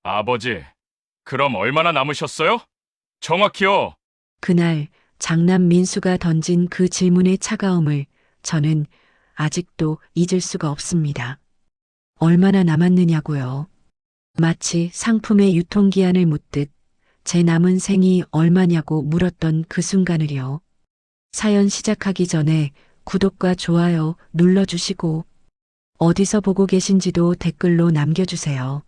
아버지, 그럼 얼마나 남으셨어요? 정확히요. 그날 장남 민수가 던진 그 질문의 차가움을 저는 아직도 잊을 수가 없습니다. 얼마나 남았느냐고요. 마치 상품의 유통기한을 묻듯 제 남은 생이 얼마냐고 물었던 그 순간을요. 사연 시작하기 전에 구독과 좋아요 눌러주시고 어디서 보고 계신지도 댓글로 남겨주세요.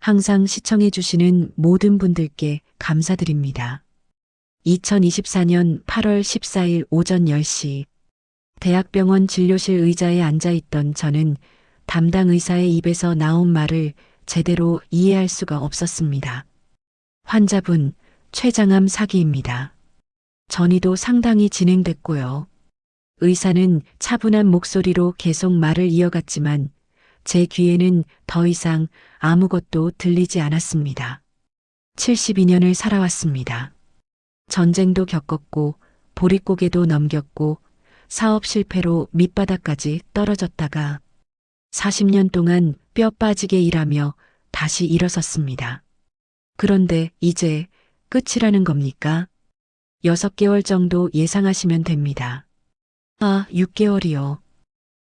항상 시청해주시는 모든 분들께 감사드립니다. 2024년 8월 14일 오전 10시 대학병원 진료실 의자에 앉아있던 저는 담당 의사의 입에서 나온 말을 제대로 이해할 수가 없었습니다. 환자분, 췌장암 사기입니다. 전이도 상당히 진행됐고요. 의사는 차분한 목소리로 계속 말을 이어갔지만 제 귀에는 더 이상 아무것도 들리지 않았습니다. 72년을 살아왔습니다. 전쟁도 겪었고 보릿고개도 넘겼고 사업 실패로 밑바닥까지 떨어졌다가 40년 동안 뼈 빠지게 일하며 다시 일어섰습니다. 그런데 이제 끝이라는 겁니까? 6개월 정도 예상하시면 됩니다. 아, 6개월이요.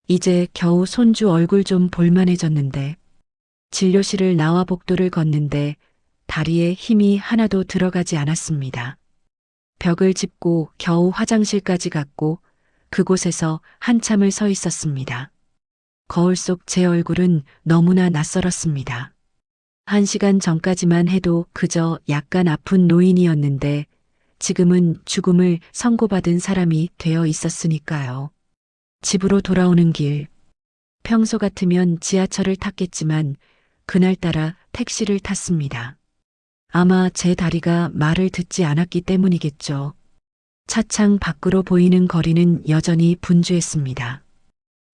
이제 겨우 손주 얼굴 좀 볼만해졌는데 진료실을 나와 복도를 걷는데 다리에 힘이 하나도 들어가지 않았습니다. 벽을 짚고 겨우 화장실까지 갔고 그곳에서 한참을 서 있었습니다. 거울 속 제 얼굴은 너무나 낯설었습니다. 1시간 전까지만 해도 그저 약간 아픈 노인이었는데 지금은 죽음을 선고받은 사람이 되어 있었으니까요. 집으로 돌아오는 길. 평소 같으면 지하철을 탔겠지만 그날따라 택시를 탔습니다. 아마 제 다리가 말을 듣지 않았기 때문이겠죠. 차창 밖으로 보이는 거리는 여전히 분주했습니다.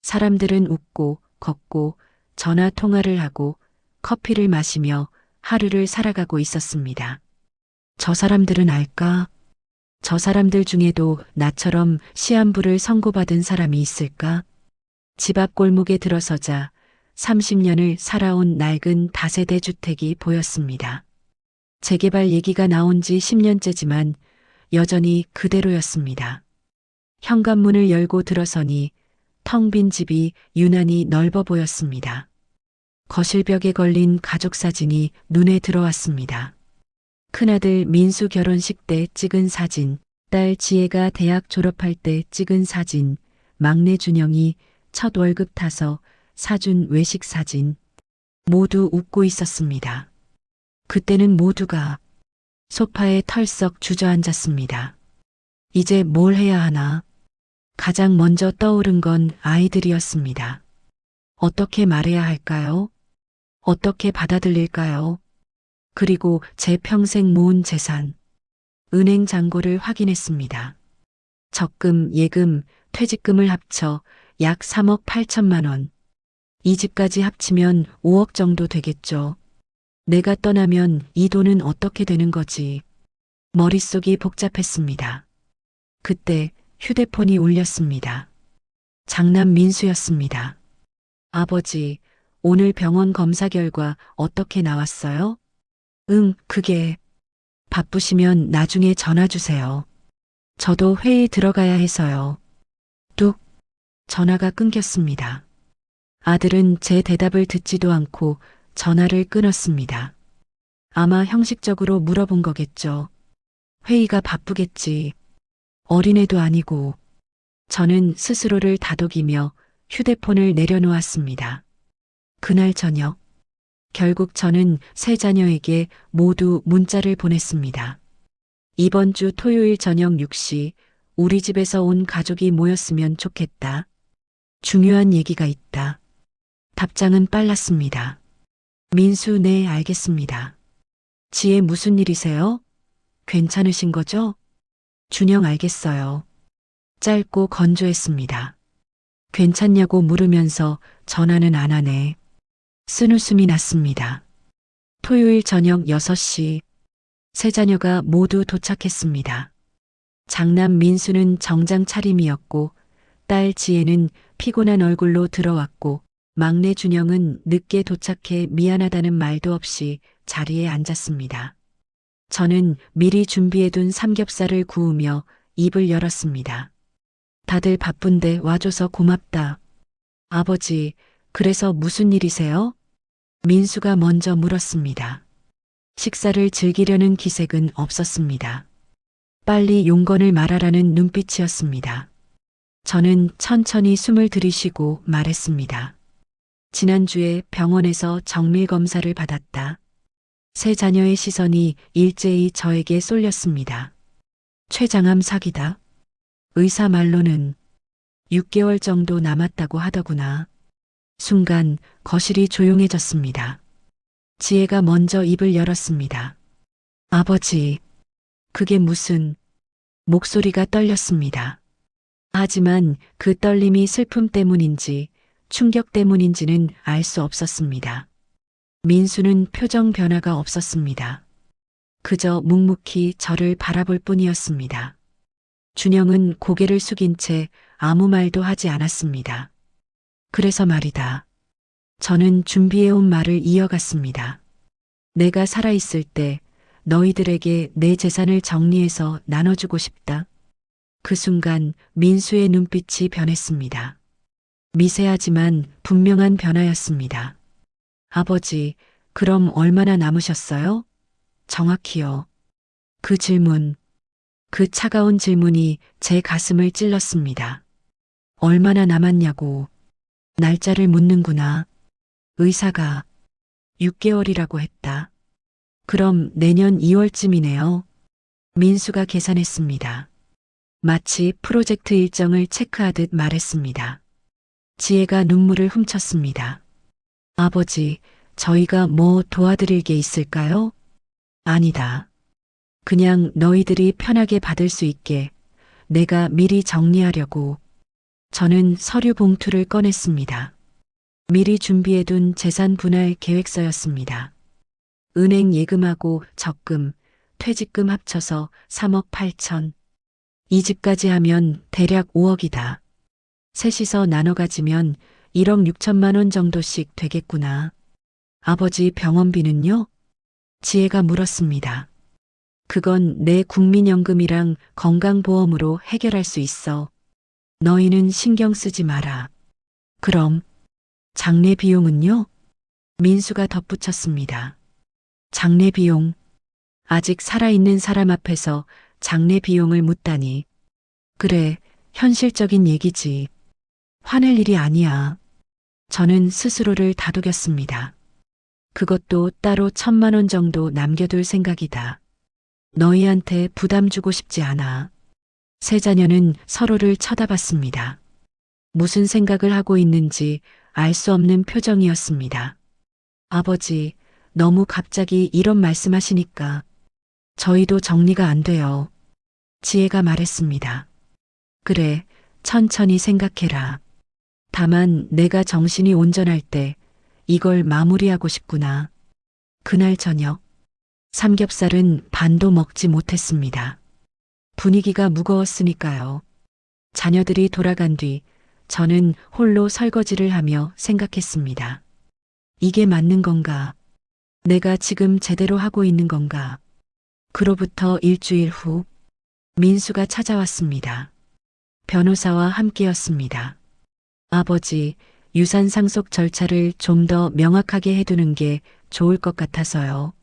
사람들은 웃고 걷고 전화 통화를 하고 커피를 마시며 하루를 살아가고 있었습니다. 저 사람들은 알까? 저 사람들 중에도 나처럼 시한부를 선고받은 사람이 있을까? 집 앞 골목에 들어서자 30년을 살아온 낡은 다세대 주택이 보였습니다. 재개발 얘기가 나온 지 10년째지만 여전히 그대로였습니다. 현관문을 열고 들어서니 텅 빈 집이 유난히 넓어 보였습니다. 거실벽에 걸린 가족 사진이 눈에 들어왔습니다. 큰아들 민수 결혼식 때 찍은 사진, 딸 지혜가 대학 졸업할 때 찍은 사진, 막내 준영이 첫 월급 타서 사준 외식 사진. 모두 웃고 있었습니다. 그때는 모두가 소파에 털썩 주저앉았습니다. 이제 뭘 해야 하나? 가장 먼저 떠오른 건 아이들이었습니다. 어떻게 말해야 할까요? 어떻게 받아들일까요? 그리고 제 평생 모은 재산, 은행 잔고를 확인했습니다. 적금, 예금, 퇴직금을 합쳐 약 3억 8천만 원. 이 집까지 합치면 5억 정도 되겠죠. 내가 떠나면 이 돈은 어떻게 되는 거지? 머릿속이 복잡했습니다. 그때 휴대폰이 울렸습니다. 장남 민수였습니다. 아버지, 오늘 병원 검사 결과 어떻게 나왔어요? 응, 그게. 바쁘시면 나중에 전화 주세요. 저도 회의 들어가야 해서요. 뚝. 전화가 끊겼습니다. 아들은 제 대답을 듣지도 않고 전화를 끊었습니다. 아마 형식적으로 물어본 거겠죠. 회의가 바쁘겠지. 어린애도 아니고. 저는 스스로를 다독이며 휴대폰을 내려놓았습니다. 그날 저녁. 결국 저는 세 자녀에게 모두 문자를 보냈습니다. 이번 주 토요일 저녁 6시 우리 집에서 온 가족이 모였으면 좋겠다. 중요한 얘기가 있다. 답장은 빨랐습니다. 민수, 네, 알겠습니다. 지혜, 무슨 일이세요? 괜찮으신 거죠? 준영, 알겠어요. 짧고 건조했습니다. 괜찮냐고 물으면서 전화는 안 하네. 쓴웃음이 났습니다. 토요일 저녁 6시 세 자녀가 모두 도착했습니다. 장남 민수는 정장 차림이었고 딸 지혜는 피곤한 얼굴로 들어왔고 막내 준영은 늦게 도착해 미안하다는 말도 없이 자리에 앉았습니다. 저는 미리 준비해둔 삼겹살을 구우며 입을 열었습니다. 다들 바쁜데 와줘서 고맙다. 아버지, 그래서 무슨 일이세요? 민수가 먼저 물었습니다. 식사를 즐기려는 기색은 없었습니다. 빨리 용건을 말하라는 눈빛이었습니다. 저는 천천히 숨을 들이쉬고 말했습니다. 지난주에 병원에서 정밀 검사를 받았다. 세 자녀의 시선이 일제히 저에게 쏠렸습니다. 췌장암 사기다. 의사 말로는 6개월 정도 남았다고 하더구나. 순간 거실이 조용해졌습니다. 지혜가 먼저 입을 열었습니다. 아버지, 그게 무슨... 목소리가 떨렸습니다. 하지만 그 떨림이 슬픔 때문인지 충격 때문인지는 알 수 없었습니다. 민수는 표정 변화가 없었습니다. 그저 묵묵히 저를 바라볼 뿐이었습니다. 준영은 고개를 숙인 채 아무 말도 하지 않았습니다. 그래서 말이다. 저는 준비해온 말을 이어갔습니다. 내가 살아있을 때 너희들에게 내 재산을 정리해서 나눠주고 싶다. 그 순간 민수의 눈빛이 변했습니다. 미세하지만 분명한 변화였습니다. 아버지, 그럼 얼마나 남으셨어요? 정확히요. 그 질문, 그 차가운 질문이 제 가슴을 찔렀습니다. 얼마나 남았냐고. 날짜를 묻는구나. 의사가 6개월이라고 했다. 그럼 내년 2월쯤이네요. 민수가 계산했습니다. 마치 프로젝트 일정을 체크하듯 말했습니다. 지혜가 눈물을 훔쳤습니다. 아버지, 저희가 뭐 도와드릴 게 있을까요? 아니다. 그냥 너희들이 편하게 받을 수 있게 내가 미리 정리하려고. 저는 서류 봉투를 꺼냈습니다. 미리 준비해둔 재산 분할 계획서였습니다. 은행 예금하고 적금, 퇴직금 합쳐서 3억 8천. 이 집까지 하면 대략 5억이다. 셋이서 나눠 가지면 1억 6천만 원 정도씩 되겠구나. 아버지 병원비는요? 지혜가 물었습니다. 그건 내 국민연금이랑 건강보험으로 해결할 수 있어. 너희는 신경 쓰지 마라. 그럼 장례 비용은요? 민수가 덧붙였습니다. 장례 비용. 아직 살아있는 사람 앞에서 장례 비용을 묻다니. 그래, 현실적인 얘기지. 화낼 일이 아니야. 저는 스스로를 다독였습니다. 그것도 따로 1,000만 원 정도 남겨둘 생각이다. 너희한테 부담 주고 싶지 않아. 세 자녀는 서로를 쳐다봤습니다. 무슨 생각을 하고 있는지 알 수 없는 표정이었습니다. 아버지, 너무 갑자기 이런 말씀하시니까 저희도 정리가 안 돼요. 지혜가 말했습니다. 그래, 천천히 생각해라. 다만 내가 정신이 온전할 때 이걸 마무리하고 싶구나. 그날 저녁, 삼겹살은 반도 먹지 못했습니다. 분위기가 무거웠으니까요. 자녀들이 돌아간 뒤 저는 홀로 설거지를 하며 생각했습니다. 이게 맞는 건가? 내가 지금 제대로 하고 있는 건가? 그로부터 일주일 후, 민수가 찾아왔습니다. 변호사와 함께였습니다. 아버지, 유산 상속 절차를 좀 더 명확하게 해두는 게 좋을 것 같아서요.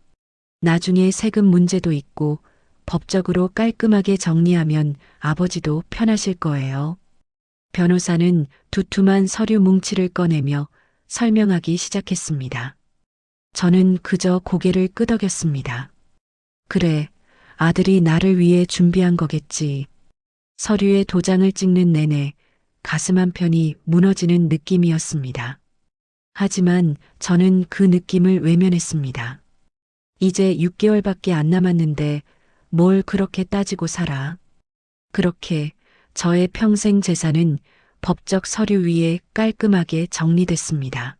나중에 세금 문제도 있고 법적으로 깔끔하게 정리하면 아버지도 편하실 거예요. 변호사는 두툼한 서류 뭉치를 꺼내며 설명하기 시작했습니다. 저는 그저 고개를 끄덕였습니다. 그래, 아들이 나를 위해 준비한 거겠지. 서류에 도장을 찍는 내내 가슴 한편이 무너지는 느낌이었습니다. 하지만 저는 그 느낌을 외면했습니다. 이제 6개월밖에 안 남았는데 뭘 그렇게 따지고 살아. 그렇게 저의 평생 재산은 법적 서류 위에 깔끔하게 정리됐습니다.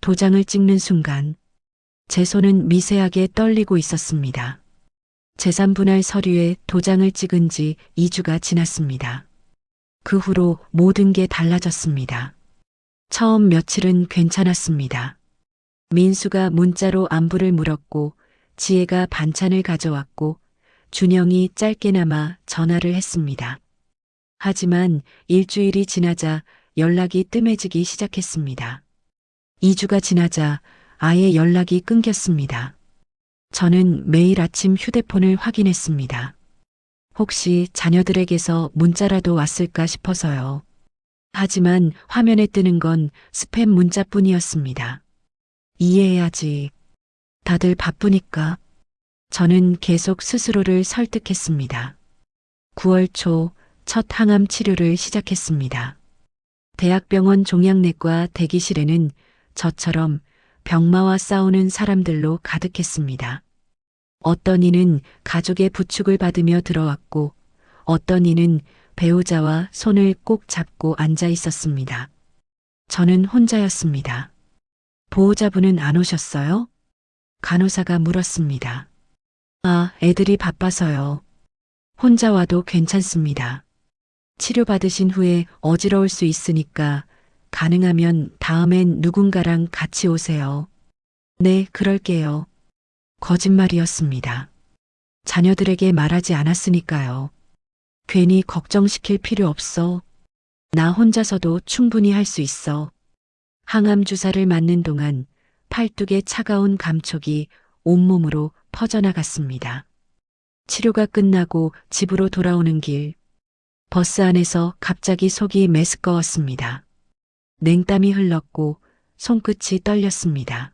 도장을 찍는 순간 제 손은 미세하게 떨리고 있었습니다. 재산 분할 서류에 도장을 찍은 지 2주가 지났습니다. 그 후로 모든 게 달라졌습니다. 처음 며칠은 괜찮았습니다. 민수가 문자로 안부를 물었고 지혜가 반찬을 가져왔고 준영이 짧게나마 전화를 했습니다. 하지만 일주일이 지나자 연락이 뜸해지기 시작했습니다. 2주가 지나자 아예 연락이 끊겼습니다. 저는 매일 아침 휴대폰을 확인했습니다. 혹시 자녀들에게서 문자라도 왔을까 싶어서요. 하지만 화면에 뜨는 건 스팸 문자뿐이었습니다. 이해해야지. 다들 바쁘니까. 저는 계속 스스로를 설득했습니다. 9월 초 첫 항암 치료를 시작했습니다. 대학병원 종양내과 대기실에는 저처럼 병마와 싸우는 사람들로 가득했습니다. 어떤 이는 가족의 부축을 받으며 들어왔고 어떤 이는 배우자와 손을 꼭 잡고 앉아 있었습니다. 저는 혼자였습니다. 보호자분은 안 오셨어요? 간호사가 물었습니다. 아, 애들이 바빠서요. 혼자 와도 괜찮습니다. 치료받으신 후에 어지러울 수 있으니까 가능하면 다음엔 누군가랑 같이 오세요. 네, 그럴게요. 거짓말이었습니다. 자녀들에게 말하지 않았으니까요. 괜히 걱정시킬 필요 없어. 나 혼자서도 충분히 할 수 있어. 항암 주사를 맞는 동안 팔뚝에 차가운 감촉이 온몸으로 퍼져나갔습니다. 치료가 끝나고 집으로 돌아오는 길, 버스 안에서 갑자기 속이 메스꺼웠습니다. 냉땀이 흘렀고 손끝이 떨렸습니다.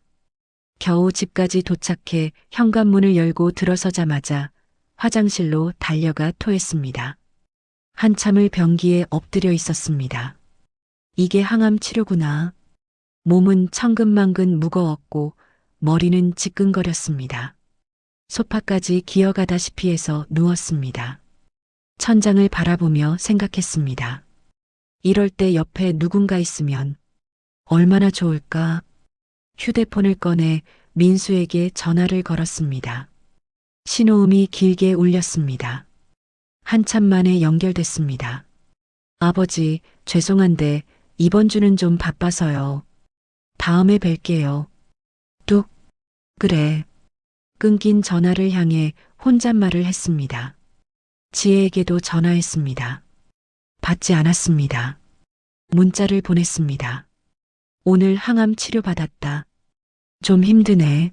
겨우 집까지 도착해 현관문을 열고 들어서자마자 화장실로 달려가 토했습니다. 한참을 변기에 엎드려 있었습니다. 이게 항암 치료구나. 몸은 천근만근 무거웠고 머리는 지끈거렸습니다. 소파까지 기어가다시피 해서 누웠습니다. 천장을 바라보며 생각했습니다. 이럴 때 옆에 누군가 있으면 얼마나 좋을까? 휴대폰을 꺼내 민수에게 전화를 걸었습니다. 신호음이 길게 울렸습니다. 한참 만에 연결됐습니다. 아버지, 죄송한데 이번 주는 좀 바빠서요. 다음에 뵐게요. 뚝. 그래. 끊긴 전화를 향해 혼잣말을 했습니다. 지혜에게도 전화했습니다. 받지 않았습니다. 문자를 보냈습니다. 오늘 항암 치료받았다. 좀 힘드네.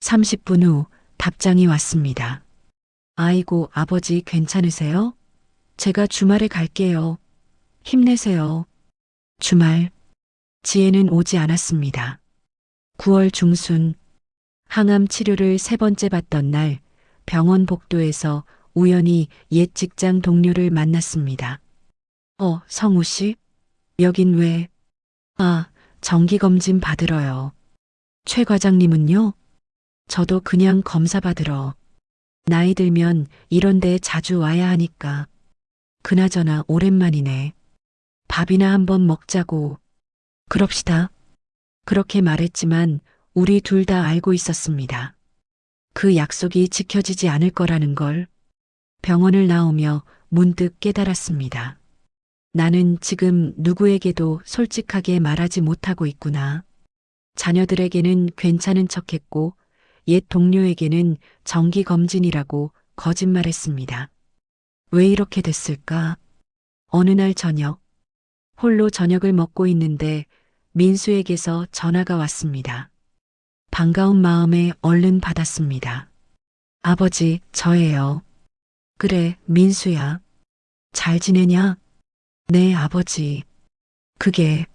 30분 후 답장이 왔습니다. 아이고, 아버지 괜찮으세요? 제가 주말에 갈게요. 힘내세요. 주말. 지혜는 오지 않았습니다. 9월 중순. 항암 치료를 3번째 받던 날 병원 복도에서 우연히 옛 직장 동료를 만났습니다. 성우 씨? 여긴 왜? 아, 정기검진 받으러요. 최 과장님은요? 저도 그냥 검사 받으러. 나이 들면 이런 데 자주 와야 하니까. 그나저나 오랜만이네. 밥이나 한번 먹자고. 그럽시다. 그렇게 말했지만 우리 둘 다 알고 있었습니다. 그 약속이 지켜지지 않을 거라는 걸. 병원을 나오며 문득 깨달았습니다. 나는 지금 누구에게도 솔직하게 말하지 못하고 있구나. 자녀들에게는 괜찮은 척했고 옛 동료에게는 정기검진이라고 거짓말했습니다. 왜 이렇게 됐을까? 어느 날 저녁, 홀로 저녁을 먹고 있는데 민수에게서 전화가 왔습니다. 반가운 마음에 얼른 받았습니다. 아버지, 저예요. 그래, 민수야. 잘 지내냐? 네, 아버지. 그게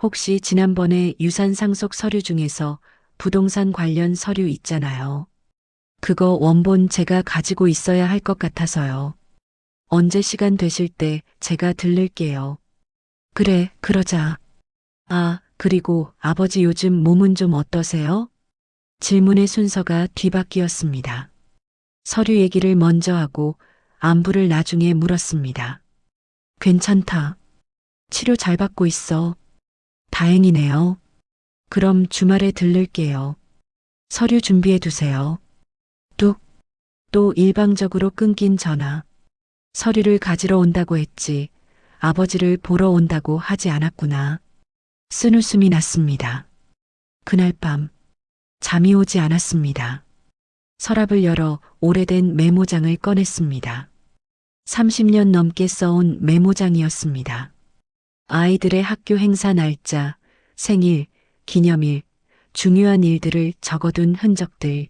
혹시 지난번에 유산 상속 서류 중에서 부동산 관련 서류 있잖아요. 그거 원본 제가 가지고 있어야 할 것 같아서요. 언제 시간 되실 때 제가 들를게요. 그래, 그러자. 아, 그리고 아버지 요즘 몸은 좀 어떠세요? 질문의 순서가 뒤바뀌었습니다. 서류 얘기를 먼저 하고 안부를 나중에 물었습니다. 괜찮다. 치료 잘 받고 있어. 다행이네요. 그럼 주말에 들를게요. 서류 준비해 두세요. 뚝. 또 일방적으로 끊긴 전화. 서류를 가지러 온다고 했지. 아버지를 보러 온다고 하지 않았구나. 쓴웃음이 났습니다. 그날 밤 잠이 오지 않았습니다. 서랍을 열어 오래된 메모장을 꺼냈습니다. 30년 넘게 써온 메모장이었습니다. 아이들의 학교 행사 날짜, 생일, 기념일, 중요한 일들을 적어둔 흔적들.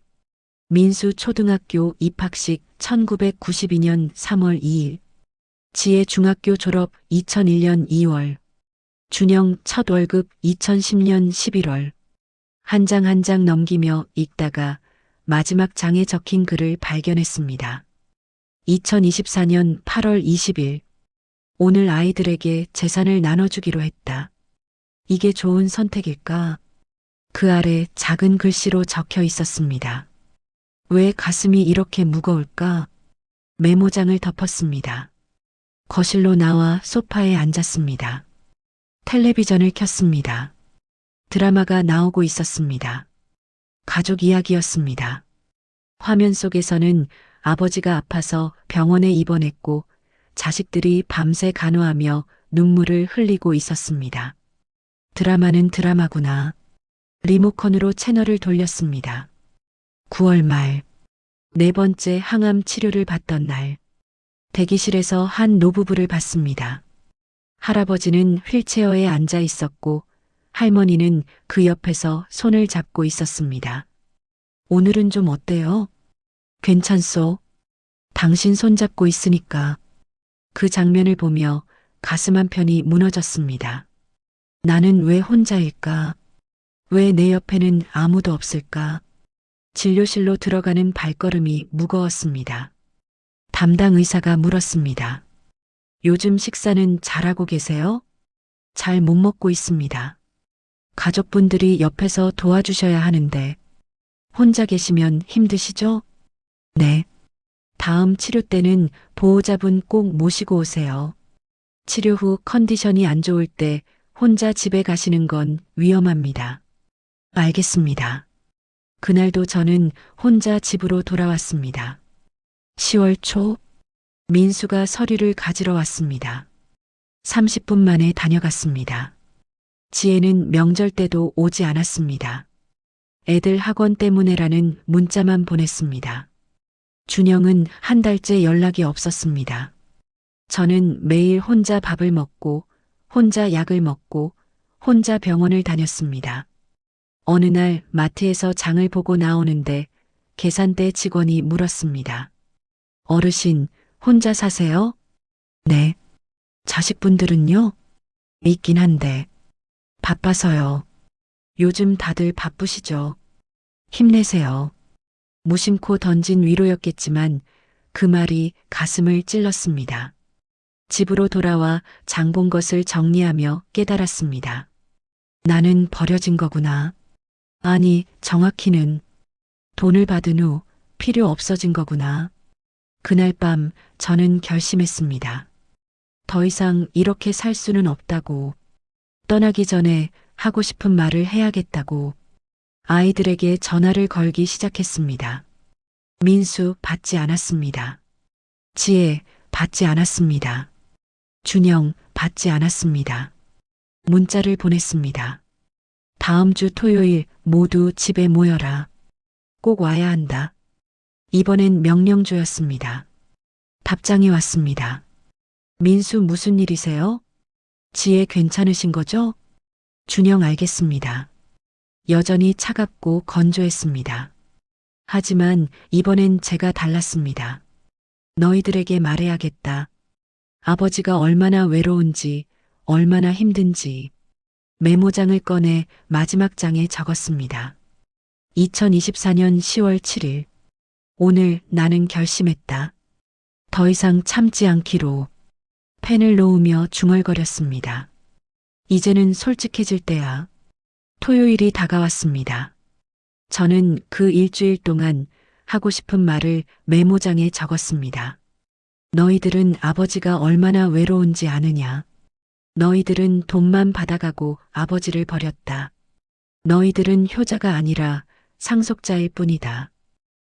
민수 초등학교 입학식 1992년 3월 2일. 지혜 중학교 졸업 2001년 2월. 준영 첫 월급 2010년 11월. 한 장 한 장 넘기며 읽다가 마지막 장에 적힌 글을 발견했습니다. 2024년 8월 20일. 오늘 아이들에게 재산을 나눠주기로 했다. 이게 좋은 선택일까? 그 아래 작은 글씨로 적혀 있었습니다. 왜 가슴이 이렇게 무거울까? 메모장을 덮었습니다. 거실로 나와 소파에 앉았습니다. 텔레비전을 켰습니다. 드라마가 나오고 있었습니다. 가족 이야기였습니다. 화면 속에서는 아버지가 아파서 병원에 입원했고 자식들이 밤새 간호하며 눈물을 흘리고 있었습니다. 드라마는 드라마구나. 리모컨으로 채널을 돌렸습니다. 9월 말, 네 번째 항암 치료를 받던 날, 대기실에서 한 노부부를 봤습니다. 할아버지는 휠체어에 앉아 있었고 할머니는 그 옆에서 손을 잡고 있었습니다. 오늘은 좀 어때요? 괜찮소? 당신 손 잡고 있으니까. 그 장면을 보며 가슴 한편이 무너졌습니다. 나는 왜 혼자일까? 왜 내 옆에는 아무도 없을까? 진료실로 들어가는 발걸음이 무거웠습니다. 담당 의사가 물었습니다. 요즘 식사는 잘하고 계세요? 잘 못 먹고 있습니다. 가족분들이 옆에서 도와주셔야 하는데 혼자 계시면 힘드시죠? 네. 다음 치료 때는 보호자분 꼭 모시고 오세요. 치료 후 컨디션이 안 좋을 때 혼자 집에 가시는 건 위험합니다. 알겠습니다. 그날도 저는 혼자 집으로 돌아왔습니다. 10월 초, 민수가 서류를 가지러 왔습니다. 30분 만에 다녀갔습니다. 지혜는 명절 때도 오지 않았습니다. 애들 학원 때문에라는 문자만 보냈습니다. 준영은 한 달째 연락이 없었습니다. 저는 매일 혼자 밥을 먹고, 혼자 약을 먹고, 혼자 병원을 다녔습니다. 어느 날 마트에서 장을 보고 나오는데 계산대 직원이 물었습니다. 어르신, 혼자 사세요? 네. 자식분들은요? 있긴 한데. 바빠서요. 요즘 다들 바쁘시죠? 힘내세요. 무심코 던진 위로였겠지만 그 말이 가슴을 찔렀습니다. 집으로 돌아와 장 본 것을 정리하며 깨달았습니다. 나는 버려진 거구나. 아니, 정확히는 돈을 받은 후 필요 없어진 거구나. 그날 밤 저는 결심했습니다. 더 이상 이렇게 살 수는 없다고. 떠나기 전에 하고 싶은 말을 해야겠다고. 아이들에게 전화를 걸기 시작했습니다. 민수 받지 않았습니다. 지혜 받지 않았습니다. 준영 받지 않았습니다. 문자를 보냈습니다. 다음 주 토요일 모두 집에 모여라. 꼭 와야 한다. 이번엔 명령조였습니다. 답장이 왔습니다. 민수 무슨 일이세요? 지혜 괜찮으신 거죠? 준영 알겠습니다. 여전히 차갑고 건조했습니다. 하지만 이번엔 제가 달랐습니다. 너희들에게 말해야겠다. 아버지가 얼마나 외로운지, 얼마나 힘든지. 메모장을 꺼내 마지막 장에 적었습니다. 2024년 10월 7일. 오늘 나는 결심했다. 더 이상 참지 않기로. 펜을 놓으며 중얼거렸습니다. 이제는 솔직해질 때야. 토요일이 다가왔습니다. 저는 그 일주일 동안 하고 싶은 말을 메모장에 적었습니다. 너희들은 아버지가 얼마나 외로운지 아느냐. 너희들은 돈만 받아가고 아버지를 버렸다. 너희들은 효자가 아니라 상속자일 뿐이다.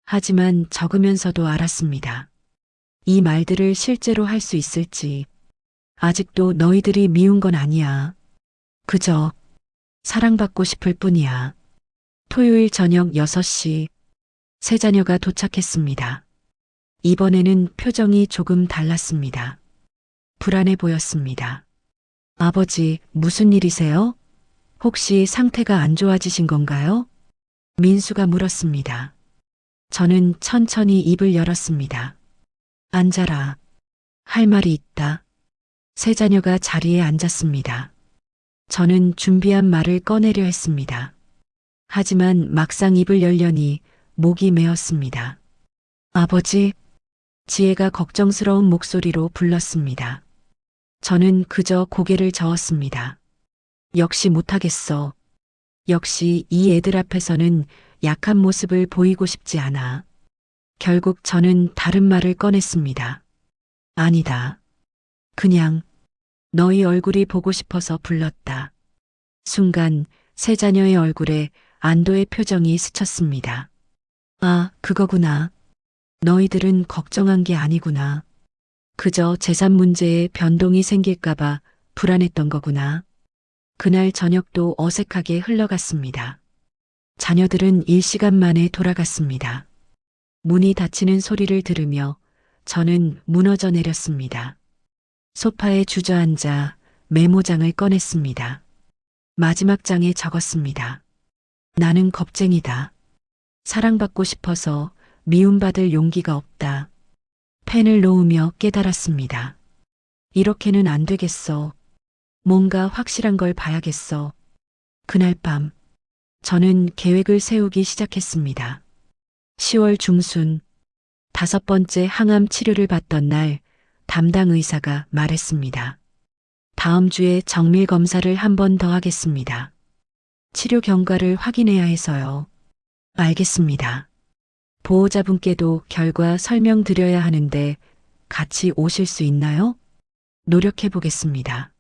하지만 적으면서도 알았습니다. 이 말들을 실제로 할 수 있을지. 아직도 너희들이 미운 건 아니야. 그저 사랑받고 싶을 뿐이야. 토요일 저녁 6시 세 자녀가 도착했습니다. 이번에는 표정이 조금 달랐습니다. 불안해 보였습니다. 아버지, 무슨 일이세요? 혹시 상태가 안 좋아지신 건가요? 민수가 물었습니다. 저는 천천히 입을 열었습니다. 앉아라. 할 말이 있다. 세 자녀가 자리에 앉았습니다. 저는 준비한 말을 꺼내려 했습니다. 하지만 막상 입을 열려니 목이 메었습니다. 아버지, 지혜가 걱정스러운 목소리로 불렀습니다. 저는 그저 고개를 저었습니다. 역시 못하겠어. 역시 이 애들 앞에서는 약한 모습을 보이고 싶지 않아. 결국 저는 다른 말을 꺼냈습니다. 아니다. 그냥 너희 얼굴이 보고 싶어서 불렀다. 순간 세 자녀의 얼굴에 안도의 표정이 스쳤습니다. 아, 그거구나. 너희들은 걱정한 게 아니구나. 그저 재산 문제에 변동이 생길까봐 불안했던 거구나. 그날 저녁도 어색하게 흘러갔습니다. 자녀들은 일시간 만에 돌아갔습니다. 문이 닫히는 소리를 들으며 저는 무너져 내렸습니다. 소파에 주저앉아 메모장을 꺼냈습니다. 마지막 장에 적었습니다. 나는 겁쟁이다. 사랑받고 싶어서 미움받을 용기가 없다. 펜을 놓으며 깨달았습니다. 이렇게는 안 되겠어. 뭔가 확실한 걸 봐야겠어. 그날 밤, 저는 계획을 세우기 시작했습니다. 10월 중순, 5번째 항암 치료를 받던 날, 담당 의사가 말했습니다. 다음 주에 정밀 검사를 한 번 더 하겠습니다. 치료 경과를 확인해야 해서요. 알겠습니다. 보호자분께도 결과 설명드려야 하는데 같이 오실 수 있나요? 노력해 보겠습니다.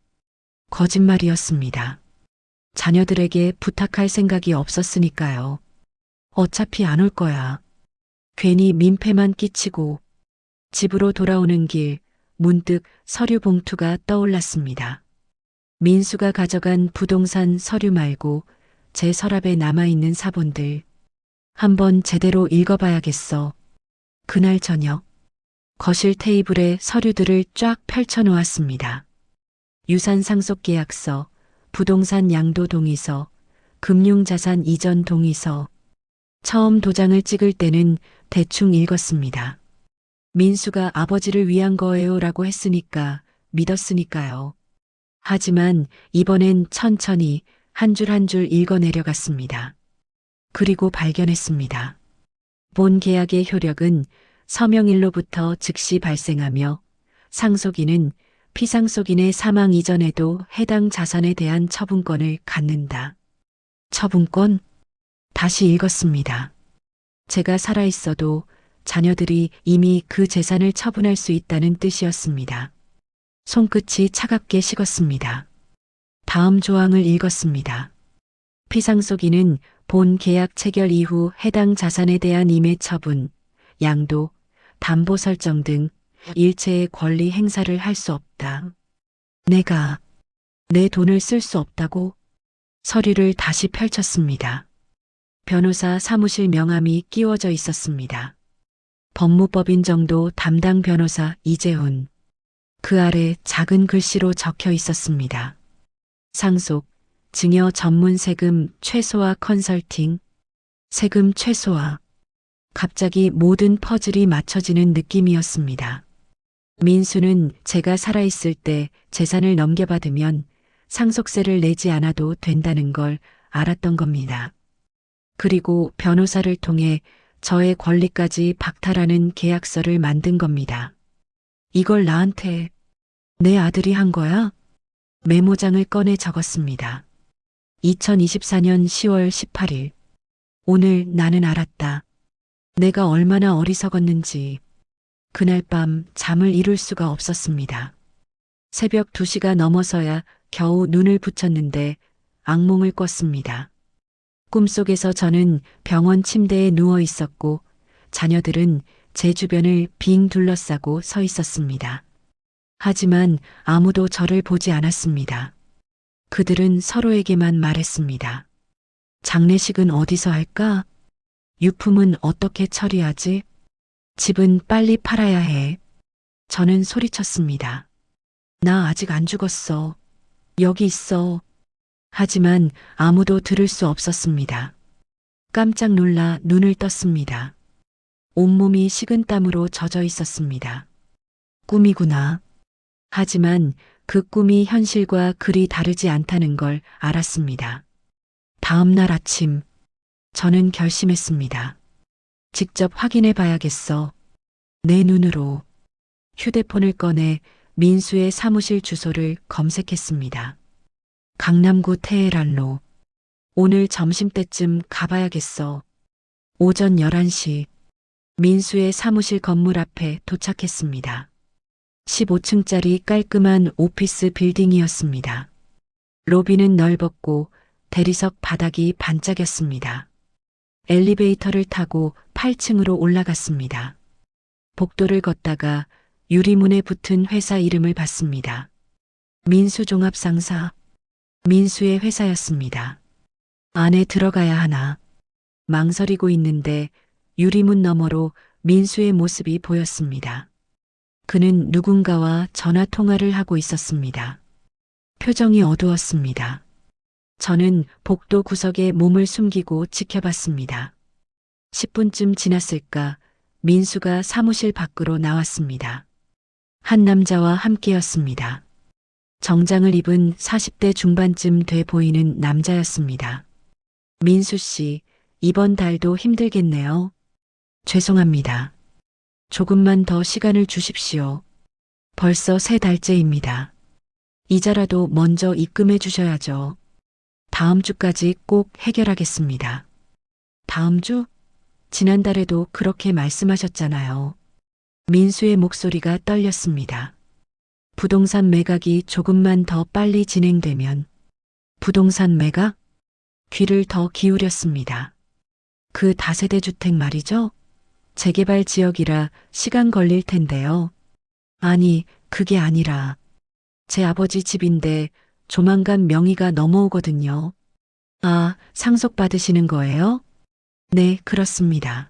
거짓말이었습니다. 자녀들에게 부탁할 생각이 없었으니까요. 어차피 안 올 거야. 괜히 민폐만 끼치고 집으로 돌아오는 길 문득 서류 봉투가 떠올랐습니다. 민수가 가져간 부동산 서류 말고 제 서랍에 남아있는 사본들. 한번 제대로 읽어봐야겠어. 그날 저녁, 거실 테이블에 서류들을 쫙 펼쳐놓았습니다. 유산 상속 계약서, 부동산 양도 동의서, 금융자산 이전 동의서. 처음 도장을 찍을 때는 대충 읽었습니다. 민수가 아버지를 위한 거예요라고 했으니까 믿었으니까요. 하지만 이번엔 천천히 한 줄 한 줄 읽어 내려갔습니다. 그리고 발견했습니다. 본 계약의 효력은 서명일로부터 즉시 발생하며 상속인은 피상속인의 사망 이전에도 해당 자산에 대한 처분권을 갖는다. 처분권? 다시 읽었습니다. 제가 살아있어도 자녀들이 이미 그 재산을 처분할 수 있다는 뜻이었습니다. 손끝이 차갑게 식었습니다. 다음 조항을 읽었습니다. 피상속인은 본 계약 체결 이후 해당 자산에 대한 임의 처분, 양도, 담보 설정 등 일체의 권리 행사를 할 수 없다. 내가 내 돈을 쓸 수 없다고? 서류를 다시 펼쳤습니다. 변호사 사무실 명함이 끼워져 있었습니다. 법무법인 정도 담당 변호사 이재훈. 그 아래 작은 글씨로 적혀 있었습니다. 상속, 증여 전문 세금 최소화 컨설팅. 세금 최소화. 갑자기 모든 퍼즐이 맞춰지는 느낌이었습니다. 민수는 제가 살아있을 때 재산을 넘겨받으면 상속세를 내지 않아도 된다는 걸 알았던 겁니다. 그리고 변호사를 통해 저의 권리까지 박탈하는 계약서를 만든 겁니다. 이걸 나한테 내 아들이 한 거야? 메모장을 꺼내 적었습니다. 2024년 10월 18일. 오늘 나는 알았다. 내가 얼마나 어리석었는지. 그날 밤 잠을 이룰 수가 없었습니다. 새벽 2시가 넘어서야 겨우 눈을 붙였는데 악몽을 꿨습니다. 꿈속에서 저는 병원 침대에 누워 있었고 자녀들은 제 주변을 빙 둘러싸고 서 있었습니다. 하지만 아무도 저를 보지 않았습니다. 그들은 서로에게만 말했습니다. 장례식은 어디서 할까? 유품은 어떻게 처리하지? 집은 빨리 팔아야 해. 저는 소리쳤습니다. 나 아직 안 죽었어. 여기 있어. 하지만 아무도 들을 수 없었습니다. 깜짝 놀라 눈을 떴습니다. 온몸이 식은땀으로 젖어 있었습니다. 꿈이구나. 하지만 그 꿈이 현실과 그리 다르지 않다는 걸 알았습니다. 다음 날 아침, 저는 결심했습니다. 직접 확인해 봐야겠어. 내 눈으로. 휴대폰을 꺼내 민수의 사무실 주소를 검색했습니다. 강남구 테헤란로. 오늘 점심때쯤 가봐야겠어. 오전 11시. 민수의 사무실 건물 앞에 도착했습니다. 15층짜리 깔끔한 오피스 빌딩이었습니다. 로비는 넓었고 대리석 바닥이 반짝였습니다. 엘리베이터를 타고 8층으로 올라갔습니다. 복도를 걷다가 유리문에 붙은 회사 이름을 봤습니다. 민수종합상사. 민수의 회사였습니다. 안에 들어가야 하나. 망설이고 있는데 유리문 너머로 민수의 모습이 보였습니다. 그는 누군가와 전화 통화를 하고 있었습니다. 표정이 어두웠습니다. 저는 복도 구석에 몸을 숨기고 지켜봤습니다. 10분쯤 지났을까 민수가 사무실 밖으로 나왔습니다. 한 남자와 함께였습니다. 정장을 입은 40대 중반쯤 돼 보이는 남자였습니다. 민수 씨, 이번 달도 힘들겠네요. 죄송합니다. 조금만 더 시간을 주십시오. 벌써 3달째입니다. 이자라도 먼저 입금해 주셔야죠. 다음 주까지 꼭 해결하겠습니다. 다음 주? 지난달에도 그렇게 말씀하셨잖아요. 민수의 목소리가 떨렸습니다. 부동산 매각이 조금만 더 빨리 진행되면. 부동산 매각? 귀를 더 기울였습니다. 그 다세대 주택 말이죠? 재개발 지역이라 시간 걸릴 텐데요. 아니, 그게 아니라 제 아버지 집인데 조만간 명의가 넘어오거든요. 아, 상속받으시는 거예요? 네, 그렇습니다.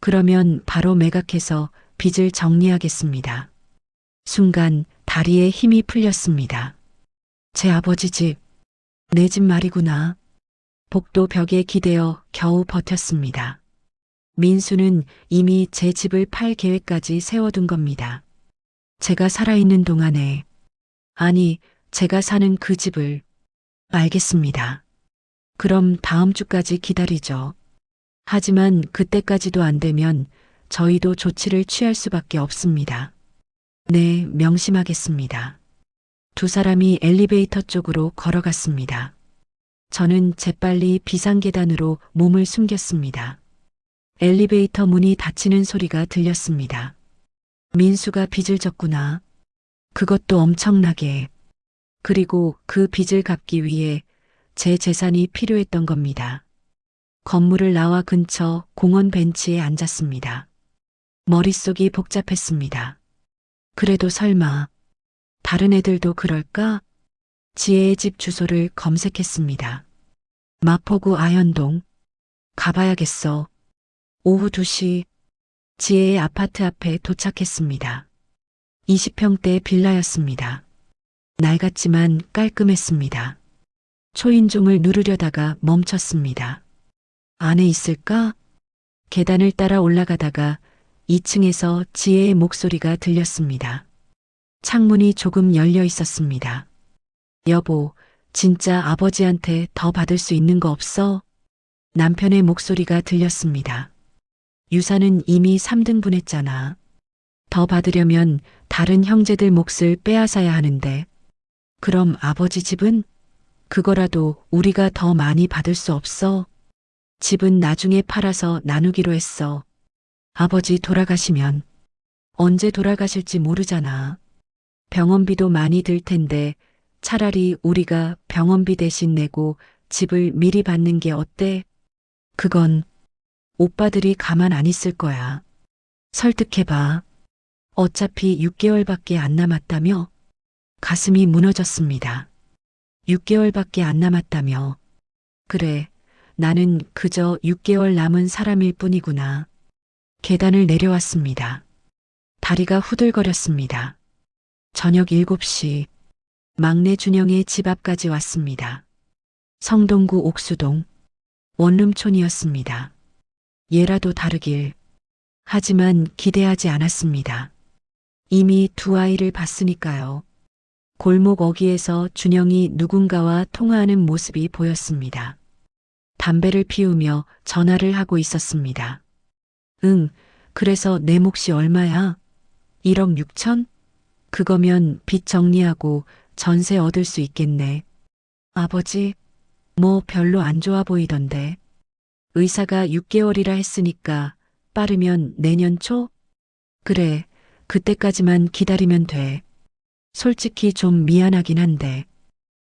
그러면 바로 매각해서 빚을 정리하겠습니다. 순간 다리에 힘이 풀렸습니다. 제 아버지 집, 내 집 말이구나. 복도 벽에 기대어 겨우 버텼습니다. 민수는 이미 제 집을 팔 계획까지 세워둔 겁니다. 제가 살아있는 동안에, 아니, 제가 사는 그 집을. 알겠습니다. 그럼 다음 주까지 기다리죠. 하지만 그때까지도 안 되면 저희도 조치를 취할 수밖에 없습니다. 네, 명심하겠습니다. 두 사람이 엘리베이터 쪽으로 걸어갔습니다. 저는 재빨리 비상계단으로 몸을 숨겼습니다. 엘리베이터 문이 닫히는 소리가 들렸습니다. 민수가 빚을 졌구나. 그것도 엄청나게. 그리고 그 빚을 갚기 위해 제 재산이 필요했던 겁니다. 건물을 나와 근처 공원 벤치에 앉았습니다. 머릿속이 복잡했습니다. 그래도 설마 다른 애들도 그럴까? 지혜의 집 주소를 검색했습니다. 마포구 아현동. 가봐야겠어. 오후 2시 지혜의 아파트 앞에 도착했습니다. 20평대 빌라였습니다. 낡았지만 깔끔했습니다. 초인종을 누르려다가 멈췄습니다. 안에 있을까? 계단을 따라 올라가다가 2층에서 지혜의 목소리가 들렸습니다. 창문이 조금 열려 있었습니다. 여보, 진짜 아버지한테 더 받을 수 있는 거 없어? 남편의 목소리가 들렸습니다. 유산은 이미 3등분 했잖아. 더 받으려면 다른 형제들 몫을 빼앗아야 하는데. 그럼 아버지 집은? 그거라도 우리가 더 많이 받을 수 없어? 집은 나중에 팔아서 나누기로 했어. 아버지 돌아가시면. 언제 돌아가실지 모르잖아. 병원비도 많이 들 텐데 차라리 우리가 병원비 대신 내고 집을 미리 받는 게 어때? 그건 오빠들이 가만 안 있을 거야. 설득해봐. 어차피 6개월밖에 안 남았다며? 가슴이 무너졌습니다. 6개월밖에 안 남았다며. 그래, 나는 그저 6개월 남은 사람일 뿐이구나. 계단을 내려왔습니다. 다리가 후들거렸습니다. 저녁 7시, 막내 준영의 집 앞까지 왔습니다. 성동구 옥수동, 원룸촌이었습니다. 얘라도 다르길. 하지만 기대하지 않았습니다. 이미 두 아이를 봤으니까요. 골목 어귀에서 준영이 누군가와 통화하는 모습이 보였습니다. 담배를 피우며 전화를 하고 있었습니다. 응, 그래서 내 몫이 얼마야? 1억 6천? 그거면 빚 정리하고 전세 얻을 수 있겠네. 아버지, 뭐 별로 안 좋아 보이던데. 의사가 6개월이라 했으니까 빠르면 내년 초? 그래, 그때까지만 기다리면 돼. 솔직히 좀 미안하긴 한데.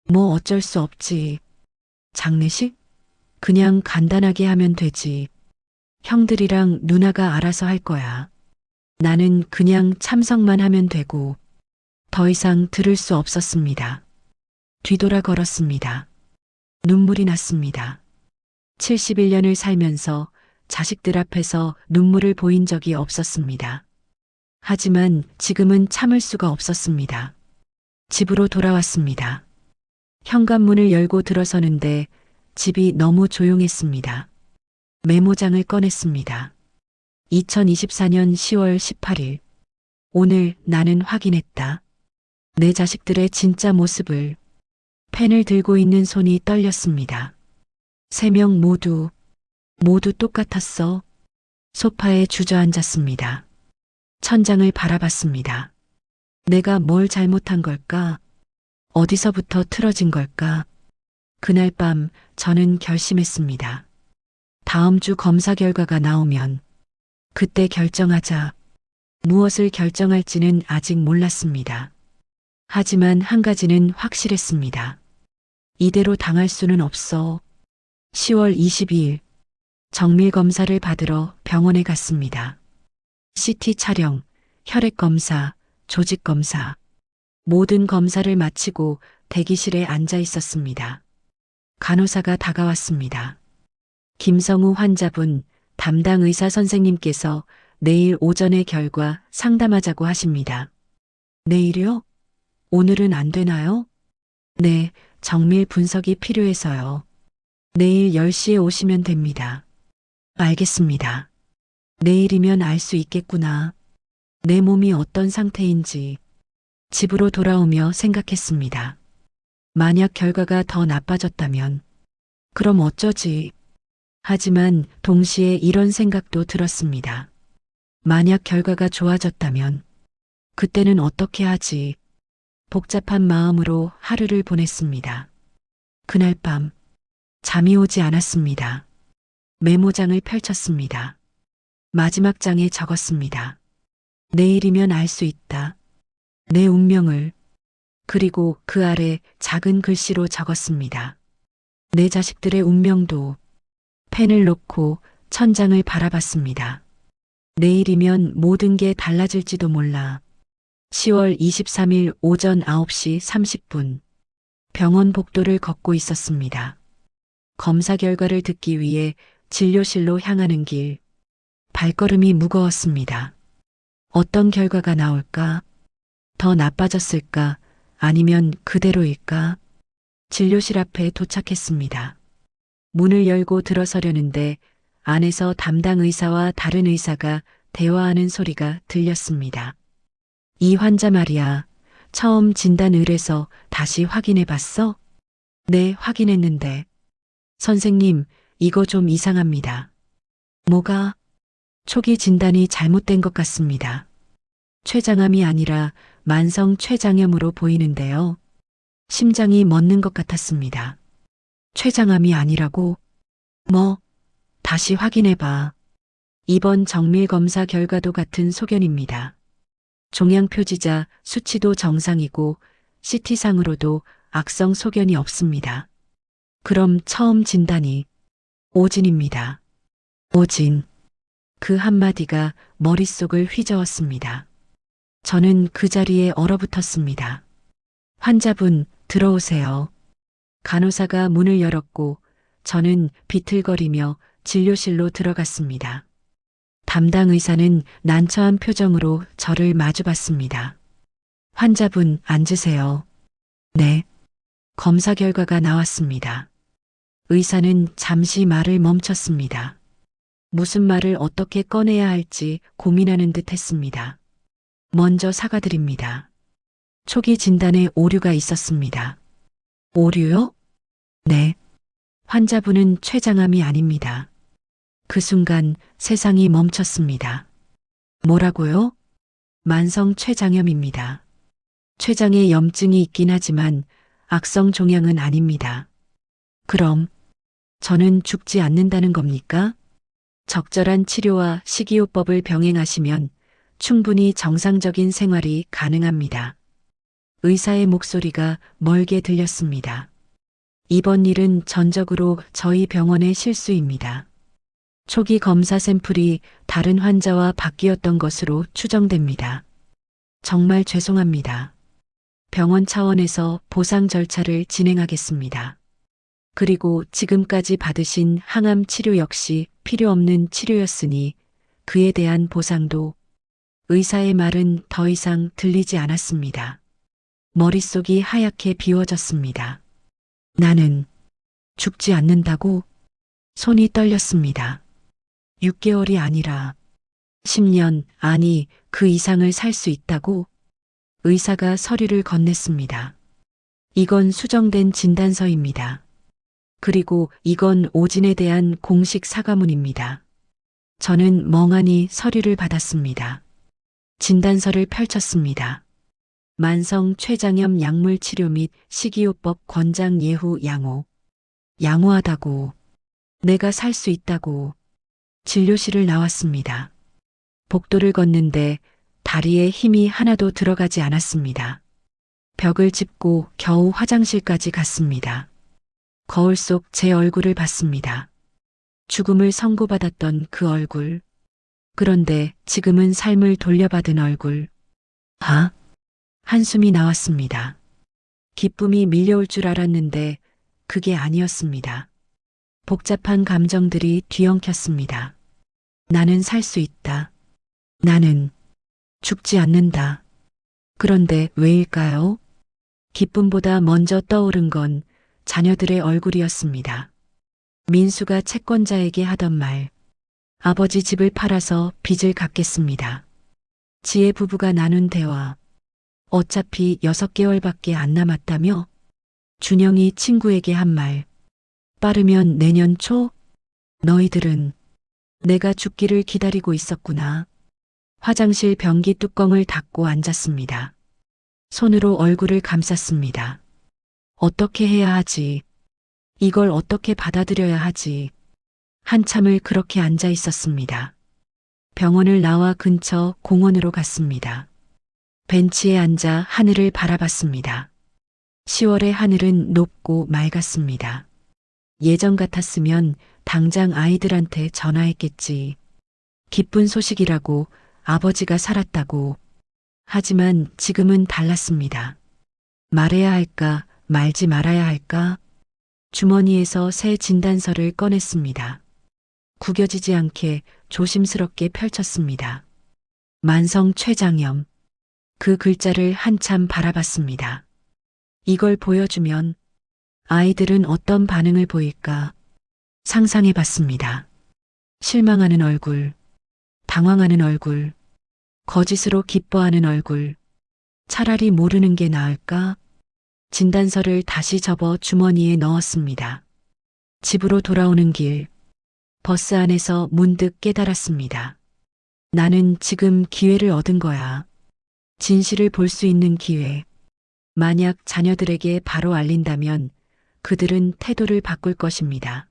뭐 어쩔 수 없지. 장례식? 그냥 간단하게 하면 되지. 형들이랑 누나가 알아서 할 거야. 나는 그냥 참석만 하면 되고. 더 이상 들을 수 없었습니다. 뒤돌아 걸었습니다. 눈물이 났습니다. 71년을 살면서 자식들 앞에서 눈물을 보인 적이 없었습니다. 하지만 지금은 참을 수가 없었습니다. 집으로 돌아왔습니다. 현관문을 열고 들어서는데 집이 너무 조용했습니다. 메모장을 꺼냈습니다. 2024년 10월 18일. 오늘 나는 확인했다. 내 자식들의 진짜 모습을. 펜을 들고 있는 손이 떨렸습니다. 3명 모두 똑같았어. 소파에 주저앉았습니다. 천장을 바라봤습니다. 내가 뭘 잘못한 걸까? 어디서부터 틀어진 걸까? 그날 밤 저는 결심했습니다. 다음 주 검사 결과가 나오면 그때 결정하자. 무엇을 결정할지는 아직 몰랐습니다. 하지만 한 가지는 확실했습니다. 이대로 당할 수는 없어. 10월 22일 정밀 검사를 받으러 병원에 갔습니다. CT 촬영, 혈액 검사, 조직 검사. 모든 검사를 마치고 대기실에 앉아 있었습니다. 간호사가 다가왔습니다. 김성우 환자분, 담당 의사 선생님께서 내일 오전에 결과 상담하자고 하십니다. 내일이요? 오늘은 안 되나요? 네, 정밀 분석이 필요해서요. 내일 10시에 오시면 됩니다. 알겠습니다. 내일이면 알 수 있겠구나. 내 몸이 어떤 상태인지. 집으로 돌아오며 생각했습니다. 만약 결과가 더 나빠졌다면, 그럼 어쩌지? 하지만 동시에 이런 생각도 들었습니다. 만약 결과가 좋아졌다면, 그때는 어떻게 하지? 복잡한 마음으로 하루를 보냈습니다. 그날 밤, 잠이 오지 않았습니다. 메모장을 펼쳤습니다. 마지막 장에 적었습니다. 내일이면 알 수 있다. 내 운명을. 그리고 그 아래 작은 글씨로 적었습니다. 내 자식들의 운명도. 펜을 놓고 천장을 바라봤습니다. 내일이면 모든 게 달라질지도 몰라. 10월 23일 오전 9시 30분. 병원 복도를 걷고 있었습니다. 검사 결과를 듣기 위해 진료실로 향하는 길. 발걸음이 무거웠습니다. 어떤 결과가 나올까? 더 나빠졌을까? 아니면 그대로일까? 진료실 앞에 도착했습니다. 문을 열고 들어서려는데 안에서 담당 의사와 다른 의사가 대화하는 소리가 들렸습니다. 이 환자 말이야. 처음 진단 의뢰서 다시 확인해 봤어? 네, 확인했는데. 선생님, 이거 좀 이상합니다. 뭐가? 초기 진단이 잘못된 것 같습니다. 췌장암이 아니라 만성 췌장염으로 보이는데요. 심장이 멎는 것 같았습니다. 췌장암이 아니라고? 뭐? 다시 확인해봐. 이번 정밀 검사 결과도 같은 소견입니다. 종양 표지자 수치도 정상이고 CT상으로도 악성 소견이 없습니다. 그럼 처음 진단이 오진입니다. 오진. 그 한마디가 머릿속을 휘저었습니다. 저는 그 자리에 얼어붙었습니다. 환자분, 들어오세요. 간호사가 문을 열었고 저는 비틀거리며 진료실로 들어갔습니다. 담당 의사는 난처한 표정으로 저를 마주봤습니다. 환자분 앉으세요. 네. 검사 결과가 나왔습니다. 의사는 잠시 말을 멈췄습니다. 무슨 말을 어떻게 꺼내야 할지 고민하는 듯 했습니다. 먼저 사과드립니다. 초기 진단에 오류가 있었습니다. 오류요? 네. 환자분은 췌장암이 아닙니다. 그 순간 세상이 멈췄습니다. 뭐라고요? 만성 췌장염입니다. 췌장에 염증이 있긴 하지만 악성 종양은 아닙니다. 그럼 저는 죽지 않는다는 겁니까? 적절한 치료와 식이요법을 병행하시면 충분히 정상적인 생활이 가능합니다. 의사의 목소리가 멀게 들렸습니다. 이번 일은 전적으로 저희 병원의 실수입니다. 초기 검사 샘플이 다른 환자와 바뀌었던 것으로 추정됩니다. 정말 죄송합니다. 병원 차원에서 보상 절차를 진행하겠습니다. 그리고 지금까지 받으신 항암 치료 역시 필요 없는 치료였으니 그에 대한 보상도. 의사의 말은 더 이상 들리지 않았습니다. 머릿속이 하얗게 비워졌습니다. 나는 죽지 않는다고? 손이 떨렸습니다. 6개월이 아니라 10년, 아니 그 이상을 살 수 있다고? 의사가 서류를 건넸습니다. 이건 수정된 진단서입니다. 그리고 이건 오진에 대한 공식 사과문입니다. 저는 멍하니 서류를 받았습니다. 진단서를 펼쳤습니다. 만성 췌장염 약물 치료 및 식이요법 권장 예후 양호. 양호하다고. 내가 살 수 있다고. 진료실을 나왔습니다. 복도를 걷는데 다리에 힘이 하나도 들어가지 않았습니다. 벽을 짚고 겨우 화장실까지 갔습니다. 거울 속 제 얼굴을 봤습니다. 죽음을 선고받았던 그 얼굴. 그런데 지금은 삶을 돌려받은 얼굴. 아? 한숨이 나왔습니다. 기쁨이 밀려올 줄 알았는데 그게 아니었습니다. 복잡한 감정들이 뒤엉켰습니다. 나는 살 수 있다. 나는 죽지 않는다. 그런데 왜일까요? 기쁨보다 먼저 떠오른 건 자녀들의 얼굴이었습니다. 민수가 채권자에게 하던 말. 아버지 집을 팔아서 빚을 갚겠습니다. 지혜 부부가 나눈 대화. 어차피 6개월밖에 안 남았다며? 준영이 친구에게 한 말. 빠르면 내년 초? 너희들은 내가 죽기를 기다리고 있었구나. 화장실 변기 뚜껑을 닫고 앉았습니다. 손으로 얼굴을 감쌌습니다. 어떻게 해야 하지? 이걸 어떻게 받아들여야 하지? 한참을 그렇게 앉아 있었습니다. 병원을 나와 근처 공원으로 갔습니다. 벤치에 앉아 하늘을 바라봤습니다. 10월의 하늘은 높고 맑았습니다. 예전 같았으면 당장 아이들한테 전화했겠지. 기쁜 소식이라고, 아버지가 살았다고. 하지만 지금은 달랐습니다. 말해야 할까, 말지 말아야 할까? 주머니에서 새 진단서를 꺼냈습니다. 구겨지지 않게 조심스럽게 펼쳤습니다. 만성 췌장염. 그 글자를 한참 바라봤습니다. 이걸 보여주면 아이들은 어떤 반응을 보일까 상상해 봤습니다. 실망하는 얼굴, 당황하는 얼굴, 거짓으로 기뻐하는 얼굴. 차라리 모르는 게 나을까? 진단서를 다시 접어 주머니에 넣었습니다. 집으로 돌아오는 길, 버스 안에서 문득 깨달았습니다. 나는 지금 기회를 얻은 거야. 진실을 볼 수 있는 기회. 만약 자녀들에게 바로 알린다면 그들은 태도를 바꿀 것입니다.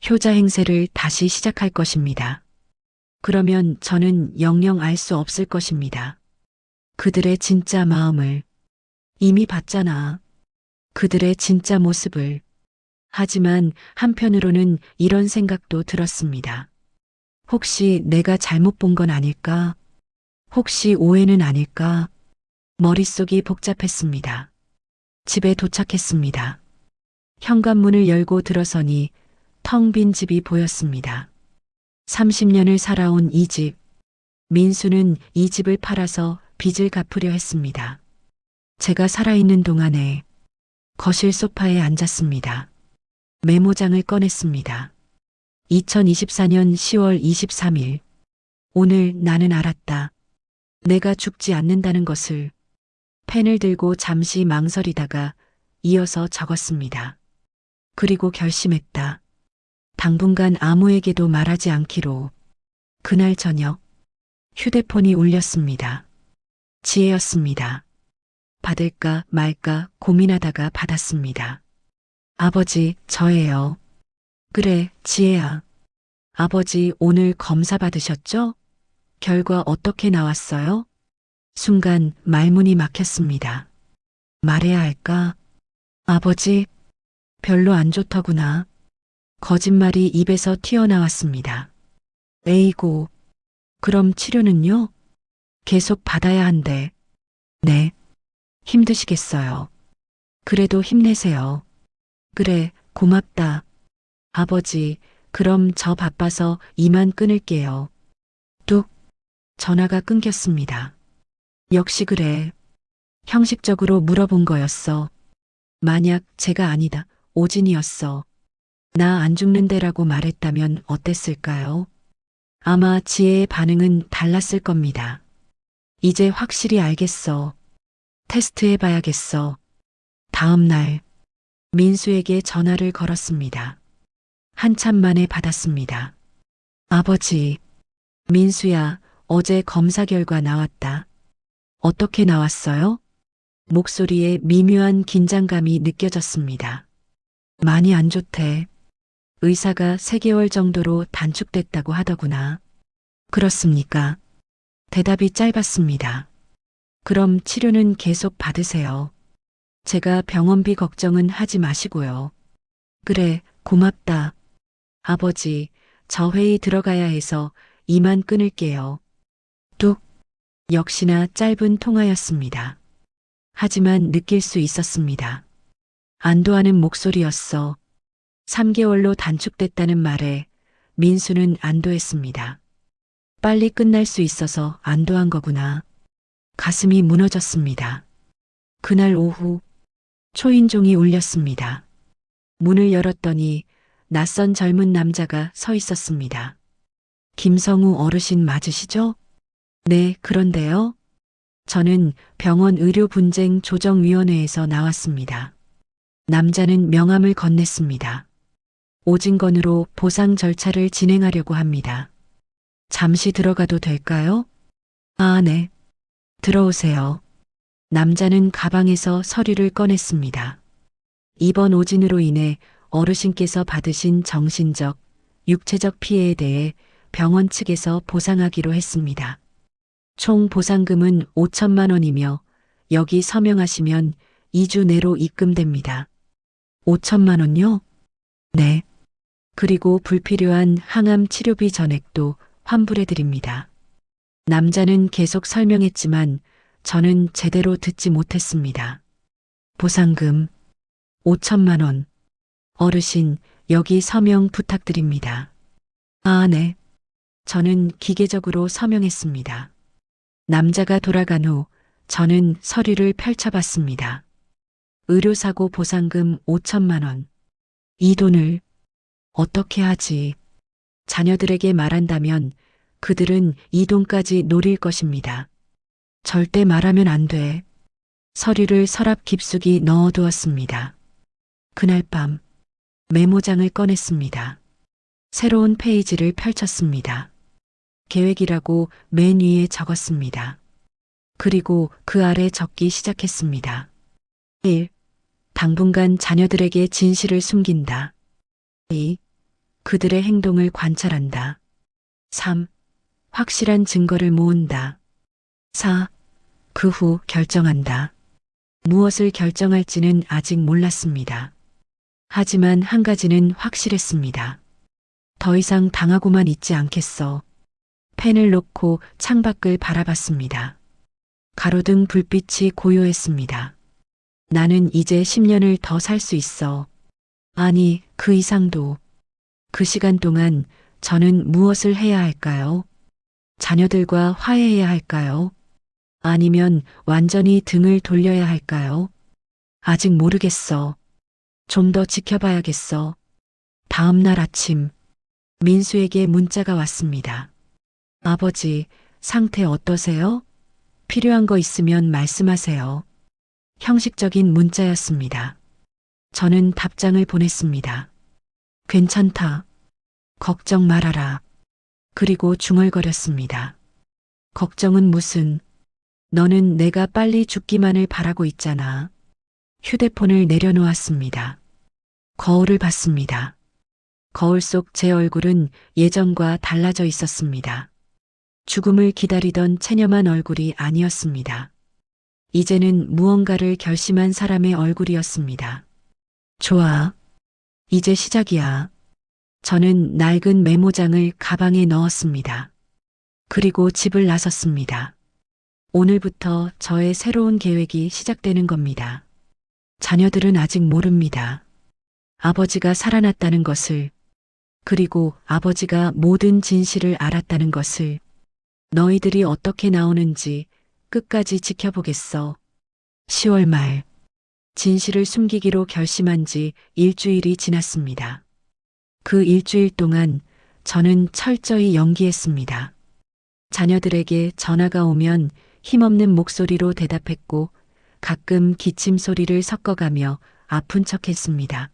효자 행세를 다시 시작할 것입니다. 그러면 저는 영영 알 수 없을 것입니다. 그들의 진짜 마음을. 이미 봤잖아. 그들의 진짜 모습을. 하지만 한편으로는 이런 생각도 들었습니다. 혹시 내가 잘못 본 건 아닐까? 혹시 오해는 아닐까? 머릿속이 복잡했습니다. 집에 도착했습니다. 현관문을 열고 들어서니 텅 빈 집이 보였습니다. 30년을 살아온 이 집. 민수는 이 집을 팔아서 빚을 갚으려 했습니다. 제가 살아있는 동안에 거실 소파에 앉았습니다. 메모장을 꺼냈습니다. 2024년 10월 23일. 오늘 나는 알았다. 내가 죽지 않는다는 것을. 펜을 들고 잠시 망설이다가 이어서 적었습니다. 그리고 결심했다. 당분간 아무에게도 말하지 않기로. 그날 저녁 휴대폰이 울렸습니다. 지혜였습니다. 받을까 말까 고민하다가 받았습니다. 아버지, 저예요. 그래, 지혜야. 아버지 오늘 검사 받으셨죠? 결과 어떻게 나왔어요? 순간 말문이 막혔습니다. 말해야 할까? 아버지, 별로 안 좋더구나. 거짓말이 입에서 튀어나왔습니다. 에이고, 그럼 치료는요? 계속 받아야 한대. 네. 힘드시겠어요. 그래도 힘내세요. 그래, 고맙다. 아버지, 그럼 저 바빠서 이만 끊을게요. 뚝. 전화가 끊겼습니다. 역시 그래. 형식적으로 물어본 거였어. 만약 제가 아니다, 오진이었어. 나 안 죽는데라고 말했다면 어땠을까요? 아마 지혜의 반응은 달랐을 겁니다. 이제 확실히 알겠어. 테스트해봐야겠어. 다음 날, 민수에게 전화를 걸었습니다. 한참 만에 받았습니다. 아버지, 민수야, 어제 검사 결과 나왔다. 어떻게 나왔어요? 목소리에 미묘한 긴장감이 느껴졌습니다. 많이 안 좋대. 의사가 3개월 정도로 단축됐다고 하더구나. 그렇습니까? 대답이 짧았습니다. 그럼 치료는 계속 받으세요. 제가 병원비 걱정은 하지 마시고요. 그래, 고맙다. 아버지, 저 회의 들어가야 해서 이만 끊을게요. 뚝. 역시나 짧은 통화였습니다. 하지만 느낄 수 있었습니다. 안도하는 목소리였어. 3개월로 단축됐다는 말에 민수는 안도했습니다. 빨리 끝날 수 있어서 안도한 거구나. 가슴이 무너졌습니다. 그날 오후 초인종이 울렸습니다. 문을 열었더니 낯선 젊은 남자가 서 있었습니다. 김성우 어르신 맞으시죠? 네, 그런데요. 저는 병원 의료분쟁 조정위원회에서 나왔습니다. 남자는 명함을 건넸습니다. 오진건으로 보상 절차를 진행하려고 합니다. 잠시 들어가도 될까요? 아, 네. 들어오세요. 남자는 가방에서 서류를 꺼냈습니다. 이번 오진으로 인해 어르신께서 받으신 정신적, 육체적 피해에 대해 병원 측에서 보상하기로 했습니다. 총 보상금은 5천만 원이며 여기 서명하시면 2주 내로 입금됩니다. 5천만 원요? 네. 그리고 불필요한 항암 치료비 전액도 환불해 드립니다. 남자는 계속 설명했지만 저는 제대로 듣지 못했습니다. 보상금 5천만 원. 어르신, 여기 서명 부탁드립니다. 아, 네. 저는 기계적으로 서명했습니다. 남자가 돌아간 후 저는 서류를 펼쳐봤습니다. 의료사고 보상금 5천만 원. 이 돈을 어떻게 하지? 자녀들에게 말한다면 그들은 이 돈까지 노릴 것입니다. 절대 말하면 안 돼. 서류를 서랍 깊숙이 넣어두었습니다. 그날 밤 메모장을 꺼냈습니다. 새로운 페이지를 펼쳤습니다. 계획이라고 맨 위에 적었습니다. 그리고 그 아래 적기 시작했습니다. 1. 당분간 자녀들에게 진실을 숨긴다. 2. 그들의 행동을 관찰한다. 3. 확실한 증거를 모은다. 4. 그 후 결정한다. 무엇을 결정할지는 아직 몰랐습니다. 하지만 한 가지는 확실했습니다. 더 이상 당하고만 있지 않겠어. 펜을 놓고 창밖을 바라봤습니다. 가로등 불빛이 고요했습니다. 나는 이제 10년을 더 살 수 있어. 아니, 그 이상도. 그 시간 동안 저는 무엇을 해야 할까요? 자녀들과 화해해야 할까요? 아니면 완전히 등을 돌려야 할까요? 아직 모르겠어. 좀 더 지켜봐야겠어. 다음 날 아침, 민수에게 문자가 왔습니다. 아버지, 상태 어떠세요? 필요한 거 있으면 말씀하세요. 형식적인 문자였습니다. 저는 답장을 보냈습니다. 괜찮다. 걱정 말아라. 그리고 중얼거렸습니다. 걱정은 무슨, 너는 내가 빨리 죽기만을 바라고 있잖아. 휴대폰을 내려놓았습니다. 거울을 봤습니다. 거울 속 제 얼굴은 예전과 달라져 있었습니다. 죽음을 기다리던 체념한 얼굴이 아니었습니다. 이제는 무언가를 결심한 사람의 얼굴이었습니다. 좋아. 이제 시작이야. 저는 낡은 메모장을 가방에 넣었습니다. 그리고 집을 나섰습니다. 오늘부터 저의 새로운 계획이 시작되는 겁니다. 자녀들은 아직 모릅니다. 아버지가 살아났다는 것을, 그리고 아버지가 모든 진실을 알았다는 것을, 너희들이 어떻게 나오는지 끝까지 지켜보겠어. 10월 말, 진실을 숨기기로 결심한 지 일주일이 지났습니다. 그 일주일 동안 저는 철저히 연기했습니다. 자녀들에게 전화가 오면 힘없는 목소리로 대답했고 가끔 기침 소리를 섞어가며 아픈 척했습니다.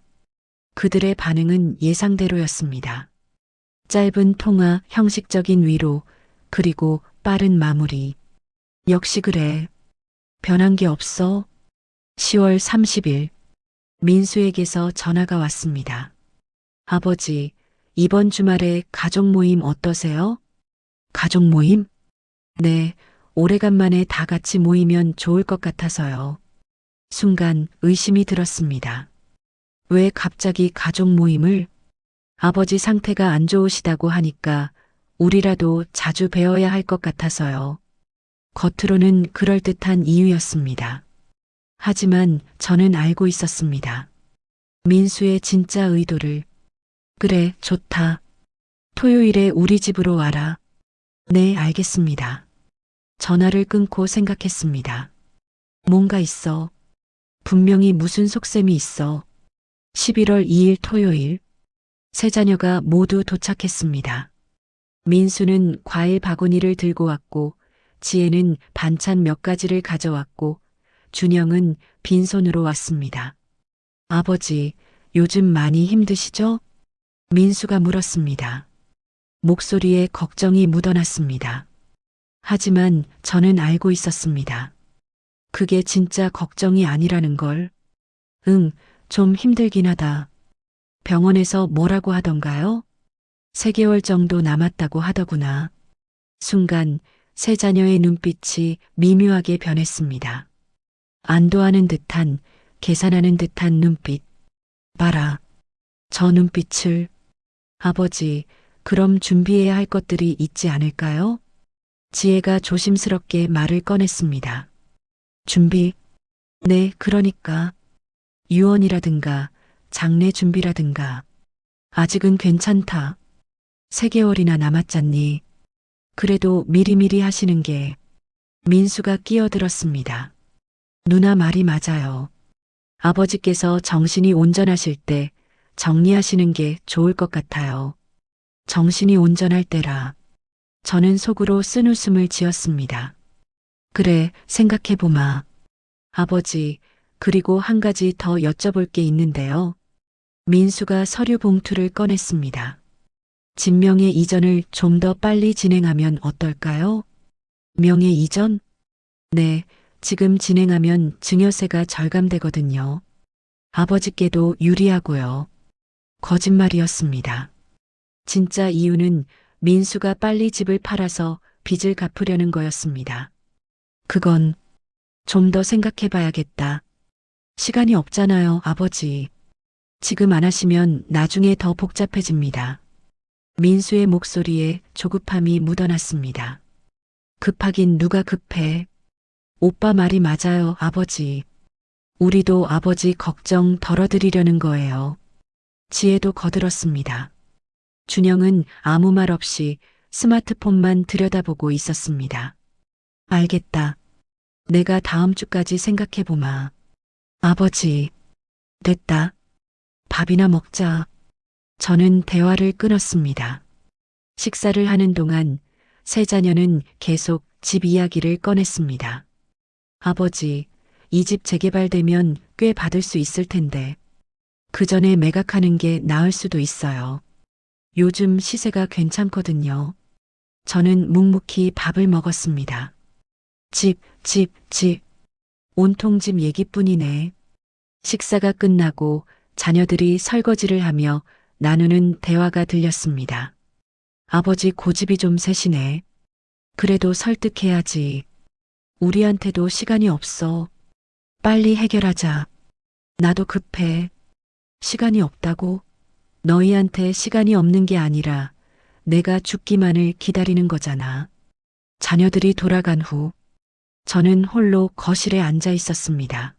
그들의 반응은 예상대로였습니다. 짧은 통화, 형식적인 위로, 그리고 빠른 마무리. 역시 그래. 변한 게 없어. 10월 30일, 민수에게서 전화가 왔습니다. 아버지, 이번 주말에 가족 모임 어떠세요? 가족 모임? 네, 오래간만에 다 같이 모이면 좋을 것 같아서요. 순간 의심이 들었습니다. 왜 갑자기 가족 모임을? 아버지 상태가 안 좋으시다고 하니까 우리라도 자주 뵈어야 할 것 같아서요. 겉으로는 그럴듯한 이유였습니다. 하지만 저는 알고 있었습니다. 민수의 진짜 의도를. 그래, 좋다. 토요일에 우리 집으로 와라. 네, 알겠습니다. 전화를 끊고 생각했습니다. 뭔가 있어. 분명히 무슨 속셈이 있어. 11월 2일 토요일. 세 자녀가 모두 도착했습니다. 민수는 과일 바구니를 들고 왔고, 지혜는 반찬 몇 가지를 가져왔고, 준영은 빈손으로 왔습니다. 아버지, 요즘 많이 힘드시죠? 민수가 물었습니다. 목소리에 걱정이 묻어났습니다. 하지만 저는 알고 있었습니다. 그게 진짜 걱정이 아니라는 걸. 응, 좀 힘들긴 하다. 병원에서 뭐라고 하던가요? 3개월 정도 남았다고 하더구나. 순간 세 자녀의 눈빛이 미묘하게 변했습니다. 안도하는 듯한, 계산하는 듯한 눈빛. 봐라. 저 눈빛을. 아버지, 그럼 준비해야 할 것들이 있지 않을까요? 지혜가 조심스럽게 말을 꺼냈습니다. 준비? 네, 그러니까. 유언이라든가, 장례 준비라든가. 아직은 괜찮다. 3개월이나 남았잖니. 그래도 미리미리 하시는 게. 민수가 끼어들었습니다. 누나 말이 맞아요. 아버지께서 정신이 온전하실 때 정리하시는 게 좋을 것 같아요. 정신이 온전할 때라. 저는 속으로 쓴웃음을 지었습니다. 그래, 생각해보마. 아버지, 그리고 한 가지 더 여쭤볼 게 있는데요. 민수가 서류 봉투를 꺼냈습니다. 진명의 이전을 좀 더 빨리 진행하면 어떨까요? 명예 이전? 네, 지금 진행하면 증여세가 절감되거든요. 아버지께도 유리하고요. 거짓말이었습니다. 진짜 이유는 민수가 빨리 집을 팔아서 빚을 갚으려는 거였습니다. 그건 좀 더 생각해 봐야겠다. 시간이 없잖아요, 아버지. 지금 안 하시면 나중에 더 복잡해집니다. 민수의 목소리에 조급함이 묻어났습니다. 급하긴 누가 급해. 오빠 말이 맞아요, 아버지. 우리도 아버지 걱정 덜어드리려는 거예요. 지혜도 거들었습니다. 준영은 아무 말 없이 스마트폰만 들여다보고 있었습니다. 알겠다. 내가 다음 주까지 생각해보마. 아버지, 됐다. 밥이나 먹자. 저는 대화를 끊었습니다. 식사를 하는 동안 세 자녀는 계속 집 이야기를 꺼냈습니다. 아버지, 이 집 재개발되면 꽤 받을 수 있을 텐데. 그 전에 매각하는 게 나을 수도 있어요. 요즘 시세가 괜찮거든요. 저는 묵묵히 밥을 먹었습니다. 집. 온통 집 얘기뿐이네. 식사가 끝나고 자녀들이 설거지를 하며 나누는 대화가 들렸습니다. 아버지 고집이 좀 세시네. 그래도 설득해야지. 우리한테도 시간이 없어. 빨리 해결하자. 나도 급해. 시간이 없다고? 너희한테 시간이 없는 게 아니라 내가 죽기만을 기다리는 거잖아. 자녀들이 돌아간 후 저는 홀로 거실에 앉아 있었습니다.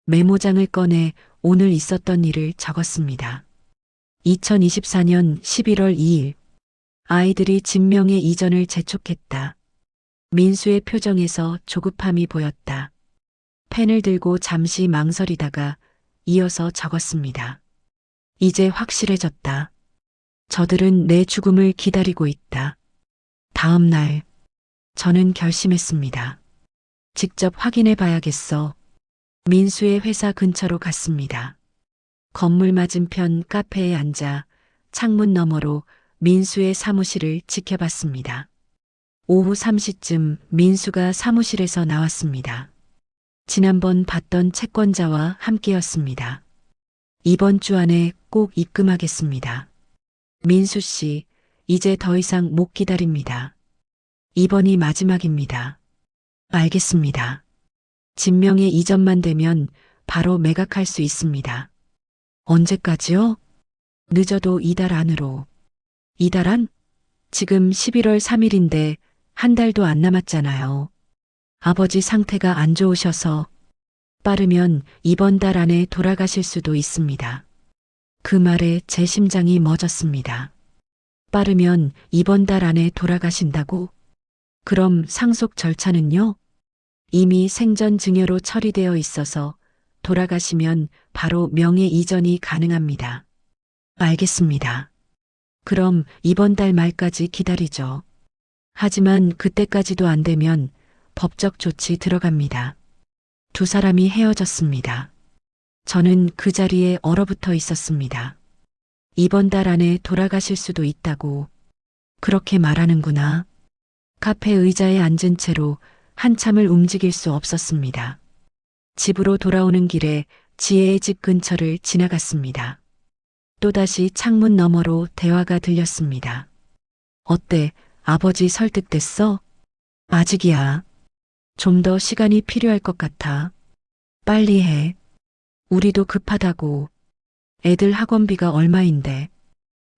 메모장을 꺼내 오늘 있었던 일을 적었습니다. 2024년 11월 2일 아이들이 진명의 이전을 재촉했다. 민수의 표정에서 조급함이 보였다. 펜을 들고 잠시 망설이다가 이어서 적었습니다. 이제 확실해졌다. 저들은 내 죽음을 기다리고 있다. 다음 날 저는 결심했습니다. 직접 확인해 봐야겠어. 민수의 회사 근처로 갔습니다. 건물 맞은편 카페에 앉아 창문 너머로 민수의 사무실을 지켜봤습니다. 오후 3시쯤 민수가 사무실에서 나왔습니다. 지난번 봤던 채권자와 함께였습니다. 이번 주 안에 꼭 입금하겠습니다. 민수 씨, 이제 더 이상 못 기다립니다. 이번이 마지막입니다. 알겠습니다. 진명의 이전만 되면 바로 매각할 수 있습니다. 언제까지요? 늦어도 이달 안으로. 이달 안? 지금 11월 3일인데 한 달도 안 남았잖아요. 아버지 상태가 안 좋으셔서 빠르면 이번 달 안에 돌아가실 수도 있습니다. 그 말에 제 심장이 멎었습니다. 빠르면 이번 달 안에 돌아가신다고? 그럼 상속 절차는요? 이미 생전 증여로 처리되어 있어서 돌아가시면 바로 명예 이전이 가능합니다. 알겠습니다. 그럼 이번 달 말까지 기다리죠. 하지만 그때까지도 안 되면 법적 조치 들어갑니다. 두 사람이 헤어졌습니다. 저는 그 자리에 얼어붙어 있었습니다. 이번 달 안에 돌아가실 수도 있다고 그렇게 말하는구나. 카페 의자에 앉은 채로 한참을 움직일 수 없었습니다. 집으로 돌아오는 길에 지혜의 집 근처를 지나갔습니다. 또다시 창문 너머로 대화가 들렸습니다. 어때? 아버지 설득됐어? 아직이야. 좀 더 시간이 필요할 것 같아. 빨리 해. 우리도 급하다고. 애들 학원비가 얼마인데.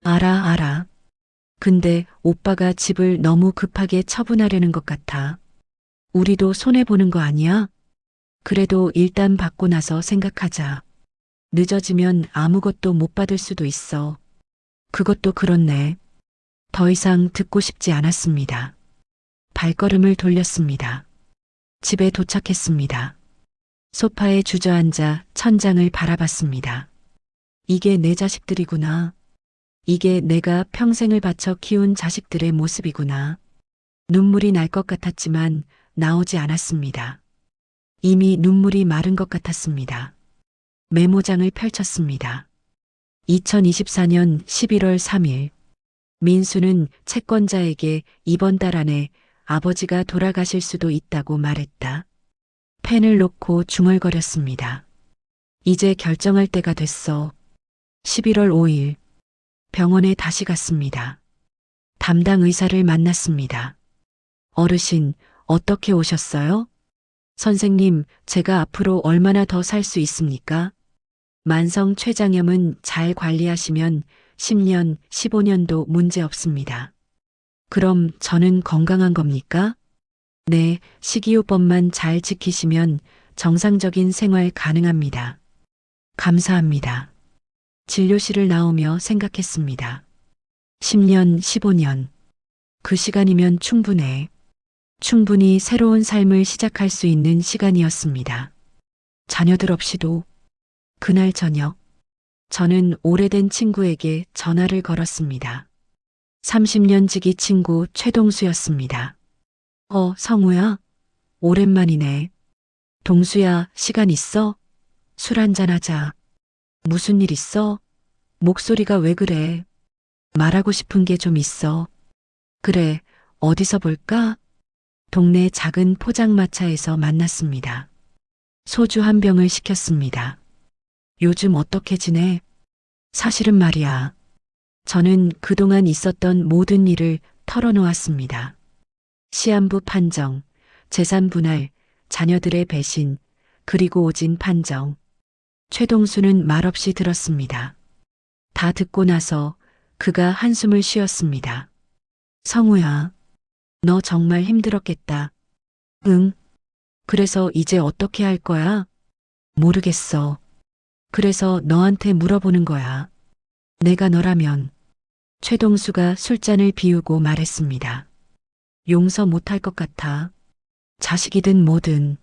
알아. 근데 오빠가 집을 너무 급하게 처분하려는 것 같아. 우리도 손해보는 거 아니야? 그래도 일단 받고 나서 생각하자. 늦어지면 아무것도 못 받을 수도 있어. 그것도 그렇네. 더 이상 듣고 싶지 않았습니다. 발걸음을 돌렸습니다. 집에 도착했습니다. 소파에 주저앉아 천장을 바라봤습니다. 이게 내 자식들이구나. 이게 내가 평생을 바쳐 키운 자식들의 모습이구나. 눈물이 날 것 같았지만 나오지 않았습니다. 이미 눈물이 마른 것 같았습니다. 메모장을 펼쳤습니다. 2024년 11월 3일 민수는 채권자에게 이번 달 안에 아버지가 돌아가실 수도 있다고 말했다. 펜을 놓고 중얼거렸습니다. 이제 결정할 때가 됐어. 11월 5일 병원에 다시 갔습니다. 담당 의사를 만났습니다. 어르신, 어떻게 오셨어요? 선생님, 제가 앞으로 얼마나 더 살 수 있습니까? 만성 췌장염은 잘 관리하시면 10년, 15년도 문제 없습니다. 그럼 저는 건강한 겁니까? 네, 식이요법만 잘 지키시면 정상적인 생활 가능합니다. 감사합니다. 진료실을 나오며 생각했습니다. 10년, 15년. 그 시간이면 충분해. 충분히 새로운 삶을 시작할 수 있는 시간이었습니다. 자녀들 없이도 그날 저녁, 저는 오래된 친구에게 전화를 걸었습니다. 30년 지기 친구 최동수였습니다. 성우야? 오랜만이네. 동수야, 시간 있어? 술 한잔하자. 무슨 일 있어? 목소리가 왜 그래? 말하고 싶은 게 좀 있어. 그래, 어디서 볼까? 동네 작은 포장마차에서 만났습니다. 소주 한 병을 시켰습니다. 요즘 어떻게 지내? 사실은 말이야. 저는 그동안 있었던 모든 일을 털어놓았습니다. 시한부 판정, 재산 분할, 자녀들의 배신, 그리고 오진 판정. 최동수는 말없이 들었습니다. 다 듣고 나서 그가 한숨을 쉬었습니다. 성우야, 너 정말 힘들었겠다. 응. 그래서 이제 어떻게 할 거야? 모르겠어. 그래서 너한테 물어보는 거야. 내가 너라면. 최동수가 술잔을 비우고 말했습니다. 용서 못할 것 같아. 자식이든 뭐든.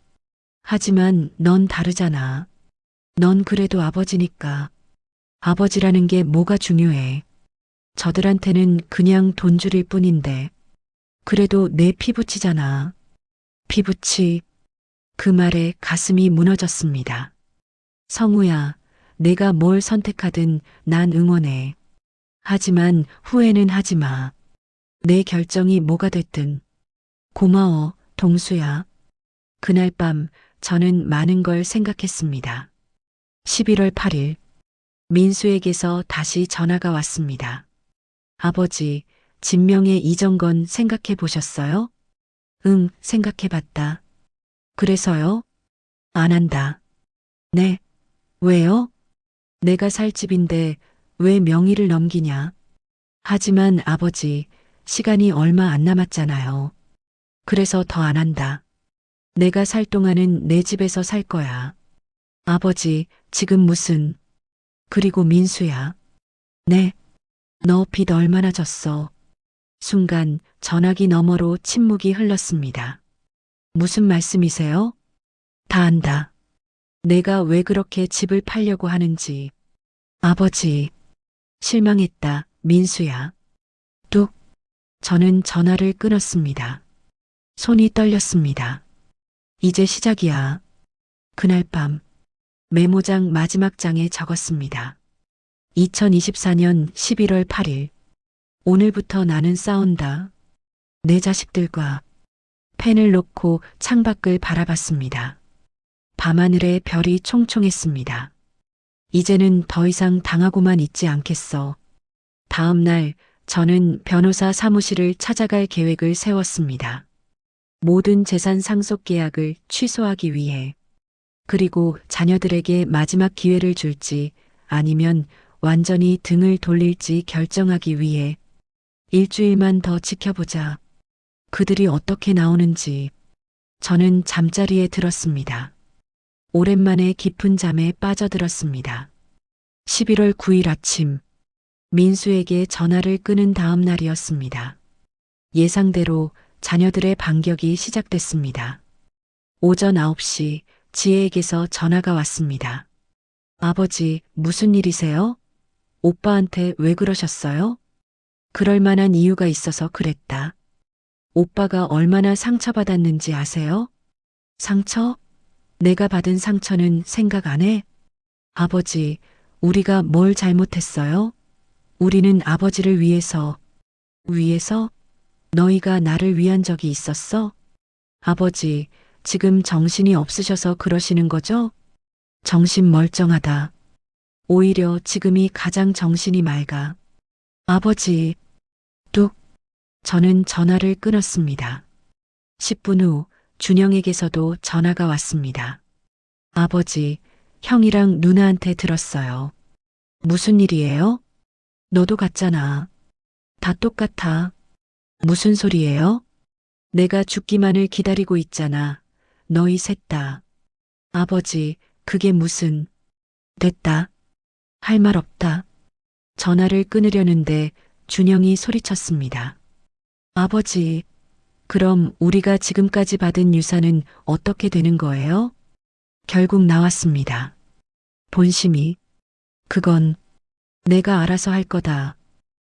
하지만 넌 다르잖아. 넌 그래도 아버지니까. 아버지라는 게 뭐가 중요해. 저들한테는 그냥 돈줄일 뿐인데. 그래도 내 피부치잖아. 피부치. 그 말에 가슴이 무너졌습니다. 성우야, 내가 뭘 선택하든 난 응원해. 하지만 후회는 하지 마. 내 결정이 뭐가 됐든. 고마워, 동수야. 그날 밤 저는 많은 걸 생각했습니다. 11월 8일, 민수에게서 다시 전화가 왔습니다. 아버지, 진명의 이전 건 생각해 보셨어요? 응, 생각해 봤다. 그래서요? 안 한다. 네. 왜요? 내가 살 집인데 왜 명의를 넘기냐? 하지만 아버지, 시간이 얼마 안 남았잖아요. 그래서 더 안 한다. 내가 살 동안은 내 집에서 살 거야. 아버지, 지금 무슨... 그리고 민수야. 네. 너 빚 얼마나 졌어? 순간 전화기 너머로 침묵이 흘렀습니다. 무슨 말씀이세요? 다 안다. 내가 왜 그렇게 집을 팔려고 하는지. 아버지, 실망했다, 민수야. 뚝. 저는 전화를 끊었습니다. 손이 떨렸습니다. 이제 시작이야. 그날 밤, 메모장 마지막 장에 적었습니다. 2024년 11월 8일. 오늘부터 나는 싸운다. 내 자식들과. 펜을 놓고 창밖을 바라봤습니다. 밤하늘에 별이 총총했습니다. 이제는 더 이상 당하고만 있지 않겠어. 다음 날 저는 변호사 사무실을 찾아갈 계획을 세웠습니다. 모든 재산 상속 계약을 취소하기 위해. 그리고 자녀들에게 마지막 기회를 줄지 아니면 완전히 등을 돌릴지 결정하기 위해. 일주일만 더 지켜보자. 그들이 어떻게 나오는지. 저는 잠자리에 들었습니다. 오랜만에 깊은 잠에 빠져들었습니다. 11월 9일 아침, 민수에게 전화를 끊은 다음 날이었습니다. 예상대로 자녀들의 반격이 시작됐습니다. 오전 9시 지혜에게서 전화가 왔습니다. 아버지, 무슨 일이세요? 오빠한테 왜 그러셨어요? 그럴 만한 이유가 있어서 그랬다. 오빠가 얼마나 상처받았는지 아세요? 상처? 내가 받은 상처는 생각 안 해? 아버지, 우리가 뭘 잘못했어요? 우리는 아버지를 위해서. 위해서? 너희가 나를 위한 적이 있었어? 아버지, 지금 정신이 없으셔서 그러시는 거죠? 정신 멀쩡하다. 오히려 지금이 가장 정신이 맑아. 아버지, 뚝. 저는 전화를 끊었습니다. 10분 후 준영에게서도 전화가 왔습니다. 아버지, 형이랑 누나한테 들었어요. 무슨 일이에요? 너도 갔잖아. 다 똑같아. 무슨 소리예요? 내가 죽기만을 기다리고 있잖아. 너희 셋 다. 아버지, 그게 무슨... 됐다. 할 말 없다. 전화를 끊으려는데 준영이 소리쳤습니다. 아버지, 그럼 우리가 지금까지 받은 유산은 어떻게 되는 거예요? 결국 나왔습니다. 본심이, 그건 내가 알아서 할 거다.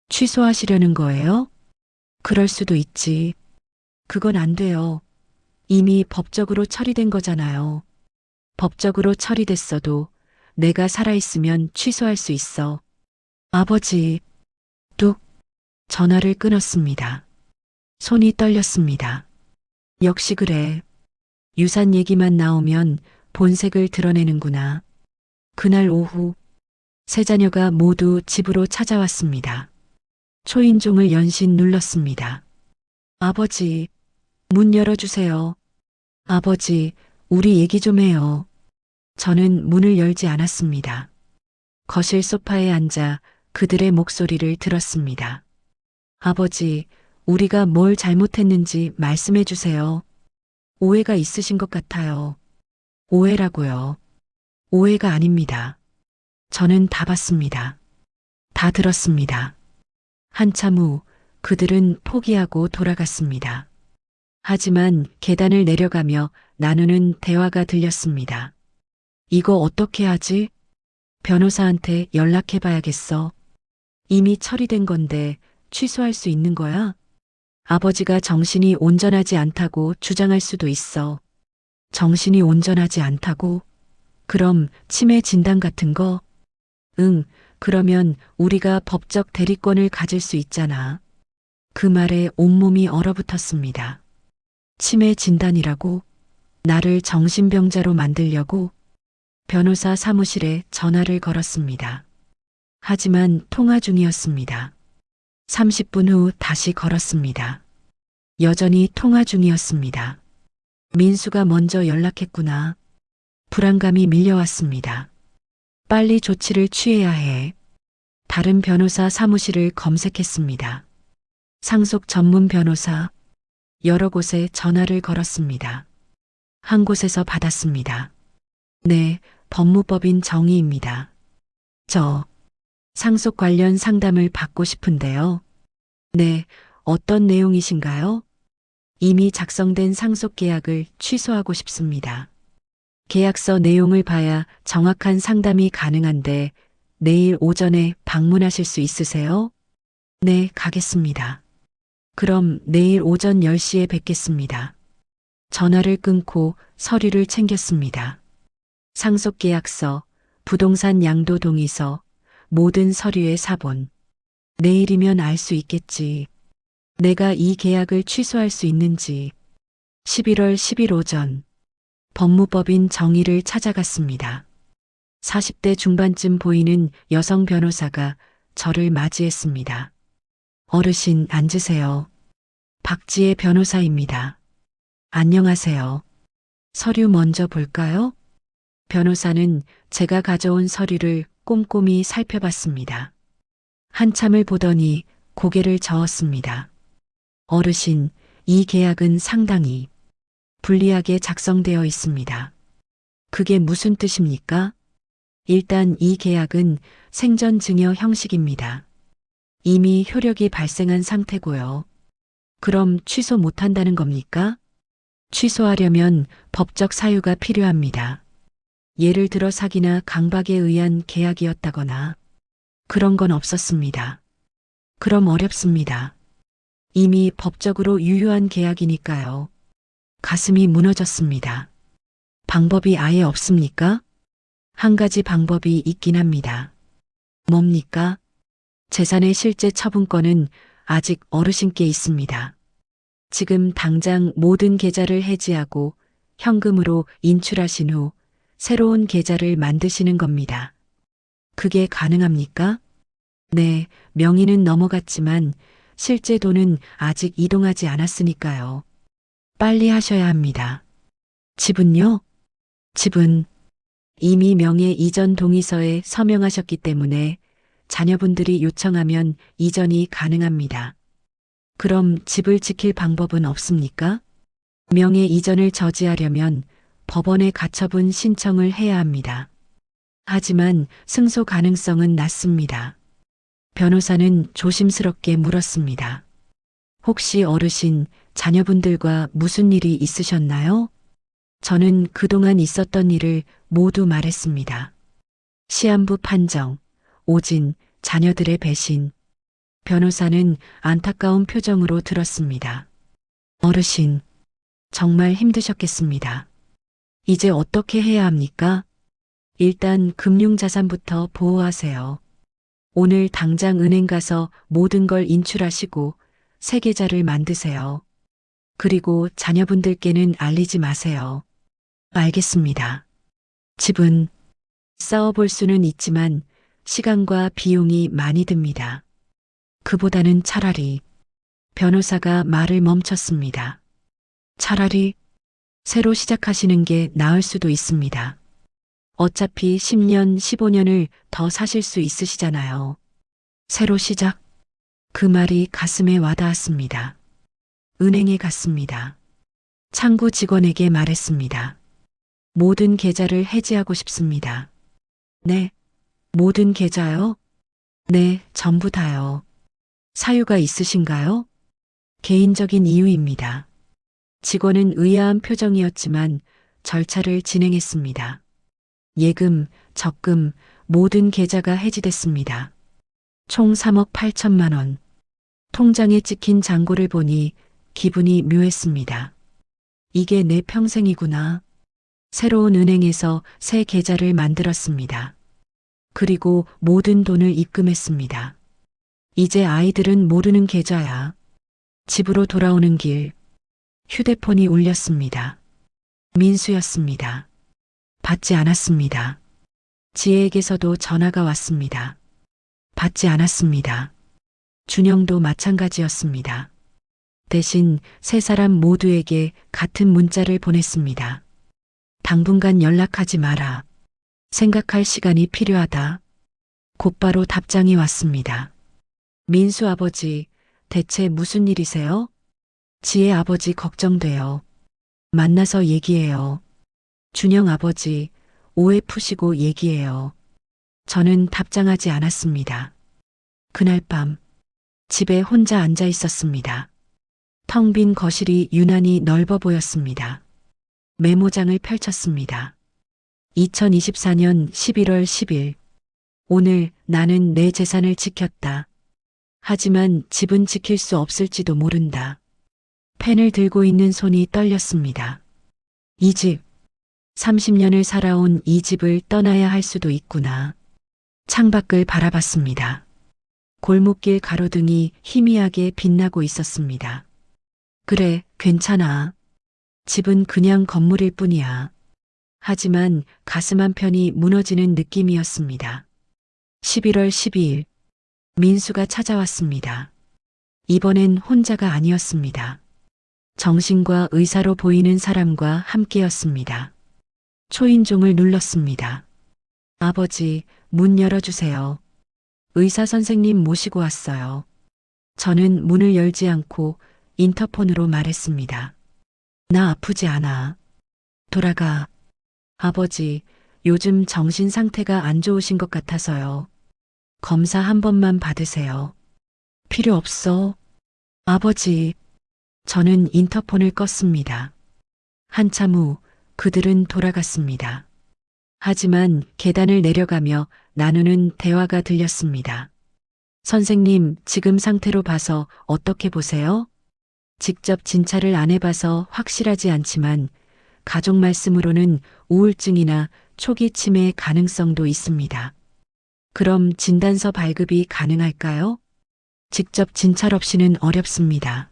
취소하시려는 거예요? 그럴 수도 있지. 그건 안 돼요. 이미 법적으로 처리된 거잖아요. 법적으로 처리됐어도 내가 살아있으면 취소할 수 있어. 아버지, 뚝, 전화를 끊었습니다. 손이 떨렸습니다. 역시 그래. 유산 얘기만 나오면 본색을 드러내는구나. 그날 오후, 세 자녀가 모두 집으로 찾아왔습니다. 초인종을 연신 눌렀습니다. 아버지, 문 열어주세요. 아버지, 우리 얘기 좀 해요. 저는 문을 열지 않았습니다. 거실 소파에 앉아 그들의 목소리를 들었습니다. 아버지, 우리가 뭘 잘못했는지 말씀해 주세요. 오해가 있으신 것 같아요. 오해라고요. 오해가 아닙니다. 저는 다 봤습니다. 다 들었습니다. 한참 후 그들은 포기하고 돌아갔습니다. 하지만 계단을 내려가며 나누는 대화가 들렸습니다. 이거 어떻게 하지? 변호사한테 연락해 봐야겠어. 이미 처리된 건데 취소할 수 있는 거야? 아버지가 정신이 온전하지 않다고 주장할 수도 있어. 정신이 온전하지 않다고? 그럼 치매 진단 같은 거? 응, 그러면 우리가 법적 대리권을 가질 수 있잖아. 그 말에 온몸이 얼어붙었습니다. 치매 진단이라고? 나를 정신병자로 만들려고? 변호사 사무실에 전화를 걸었습니다. 하지만 통화 중이었습니다. 30분 후 다시 걸었습니다. 여전히 통화 중이었습니다. 민수가 먼저 연락했구나. 불안감이 밀려왔습니다. 빨리 조치를 취해야 해. 다른 변호사 사무실을 검색했습니다. 상속 전문 변호사, 여러 곳에 전화를 걸었습니다. 한 곳에서 받았습니다. 네, 법무법인 정희입니다. 저 상속 관련 상담을 받고 싶은데요. 네, 어떤 내용이신가요? 이미 작성된 상속 계약을 취소하고 싶습니다. 계약서 내용을 봐야 정확한 상담이 가능한데 내일 오전에 방문하실 수 있으세요? 네, 가겠습니다. 그럼 내일 오전 10시에 뵙겠습니다. 전화를 끊고 서류를 챙겼습니다. 상속계약서, 부동산 양도 동의서, 모든 서류의 사본. 내일이면 알 수 있겠지. 내가 이 계약을 취소할 수 있는지. 11월 10일 오전, 법무법인 정희를 찾아갔습니다. 40대 중반쯤 보이는 여성 변호사가 저를 맞이했습니다. 어르신 앉으세요. 박지혜 변호사입니다. 안녕하세요. 서류 먼저 볼까요? 변호사는 제가 가져온 서류를 꼼꼼히 살펴봤습니다. 한참을 보더니 고개를 저었습니다. 어르신, 이 계약은 상당히 불리하게 작성되어 있습니다. 그게 무슨 뜻입니까? 일단 이 계약은 생전증여 형식입니다. 이미 효력이 발생한 상태고요. 그럼 취소 못한다는 겁니까? 취소하려면 법적 사유가 필요합니다. 예를 들어 사기나 강박에 의한 계약이었다거나 그런 건 없었습니다. 그럼 어렵습니다. 이미 법적으로 유효한 계약이니까요. 가슴이 무너졌습니다. 방법이 아예 없습니까? 한 가지 방법이 있긴 합니다. 뭡니까? 재산의 실제 처분권은 아직 어르신께 있습니다. 지금 당장 모든 계좌를 해지하고 현금으로 인출하신 후 새로운 계좌를 만드시는 겁니다. 그게 가능합니까? 네, 명의는 넘어갔지만 실제 돈은 아직 이동하지 않았으니까요. 빨리 하셔야 합니다. 집은요? 집은 이미 명의 이전 동의서에 서명하셨기 때문에 자녀분들이 요청하면 이전이 가능합니다. 그럼 집을 지킬 방법은 없습니까? 명의 이전을 저지하려면 법원에 가처분 신청을 해야 합니다. 하지만 승소 가능성은 낮습니다. 변호사는 조심스럽게 물었습니다. 혹시 어르신, 자녀분들과 무슨 일이 있으셨나요? 저는 그동안 있었던 일을 모두 말했습니다. 시한부 판정, 오진, 자녀들의 배신. 변호사는 안타까운 표정으로 들었습니다. 어르신, 정말 힘드셨겠습니다. 이제 어떻게 해야 합니까? 일단 금융자산부터 보호하세요. 오늘 당장 은행 가서 모든 걸 인출하시고 새 계좌를 만드세요. 그리고 자녀분들께는 알리지 마세요. 알겠습니다. 집은 싸워볼 수는 있지만 시간과 비용이 많이 듭니다. 그보다는 차라리 변호사가 말을 멈췄습니다. 차라리 새로 시작하시는 게 나을 수도 있습니다. 어차피 10년, 15년을 더 사실 수 있으시잖아요. 새로 시작? 그 말이 가슴에 와닿았습니다. 은행에 갔습니다. 창구 직원에게 말했습니다. 모든 계좌를 해지하고 싶습니다. 네, 모든 계좌요? 네, 전부 다요. 사유가 있으신가요? 개인적인 이유입니다. 직원은 의아한 표정이었지만 절차를 진행했습니다. 예금, 적금, 모든 계좌가 해지됐습니다. 총 3억 8천만 원. 통장에 찍힌 잔고를 보니 기분이 묘했습니다. 이게 내 평생이구나. 새로운 은행에서 새 계좌를 만들었습니다. 그리고 모든 돈을 입금했습니다. 이제 아이들은 모르는 계좌야. 집으로 돌아오는 길, 휴대폰이 울렸습니다. 민수였습니다. 받지 않았습니다. 지혜에게서도 전화가 왔습니다. 받지 않았습니다. 준영도 마찬가지였습니다. 대신 세 사람 모두에게 같은 문자를 보냈습니다. 당분간 연락하지 마라. 생각할 시간이 필요하다. 곧바로 답장이 왔습니다. 민수 아버지, 대체 무슨 일이세요? 지혜 아버지 걱정돼요. 만나서 얘기해요. 준영 아버지, 오해 푸시고 얘기해요. 저는 답장하지 않았습니다. 그날 밤, 집에 혼자 앉아 있었습니다. 텅 빈 거실이 유난히 넓어 보였습니다. 메모장을 펼쳤습니다. 2024년 11월 10일. 오늘 나는 내 재산을 지켰다. 하지만 집은 지킬 수 없을지도 모른다. 펜을 들고 있는 손이 떨렸습니다. 이 집, 30년을 살아온 이 집을 떠나야 할 수도 있구나. 창밖을 바라봤습니다. 골목길 가로등이 희미하게 빛나고 있었습니다. 그래, 괜찮아. 집은 그냥 건물일 뿐이야. 하지만 가슴 한편이 무너지는 느낌이었습니다. 11월 12일, 민수가 찾아왔습니다. 이번엔 혼자가 아니었습니다. 정신과 의사로 보이는 사람과 함께였습니다. 초인종을 눌렀습니다. 아버지, 문 열어주세요. 의사 선생님 모시고 왔어요. 저는 문을 열지 않고 인터폰으로 말했습니다. 나 아프지 않아. 돌아가. 아버지, 요즘 정신 상태가 안 좋으신 것 같아서요. 검사 한 번만 받으세요. 필요 없어. 아버지. 저는 인터폰을 껐습니다. 한참 후 그들은 돌아갔습니다. 하지만 계단을 내려가며 나누는 대화가 들렸습니다. 선생님, 지금 상태로 봐서 어떻게 보세요? 직접 진찰을 안 해봐서 확실하지 않지만 가족 말씀으로는 우울증이나 초기 치매 가능성도 있습니다. 그럼 진단서 발급이 가능할까요? 직접 진찰 없이는 어렵습니다.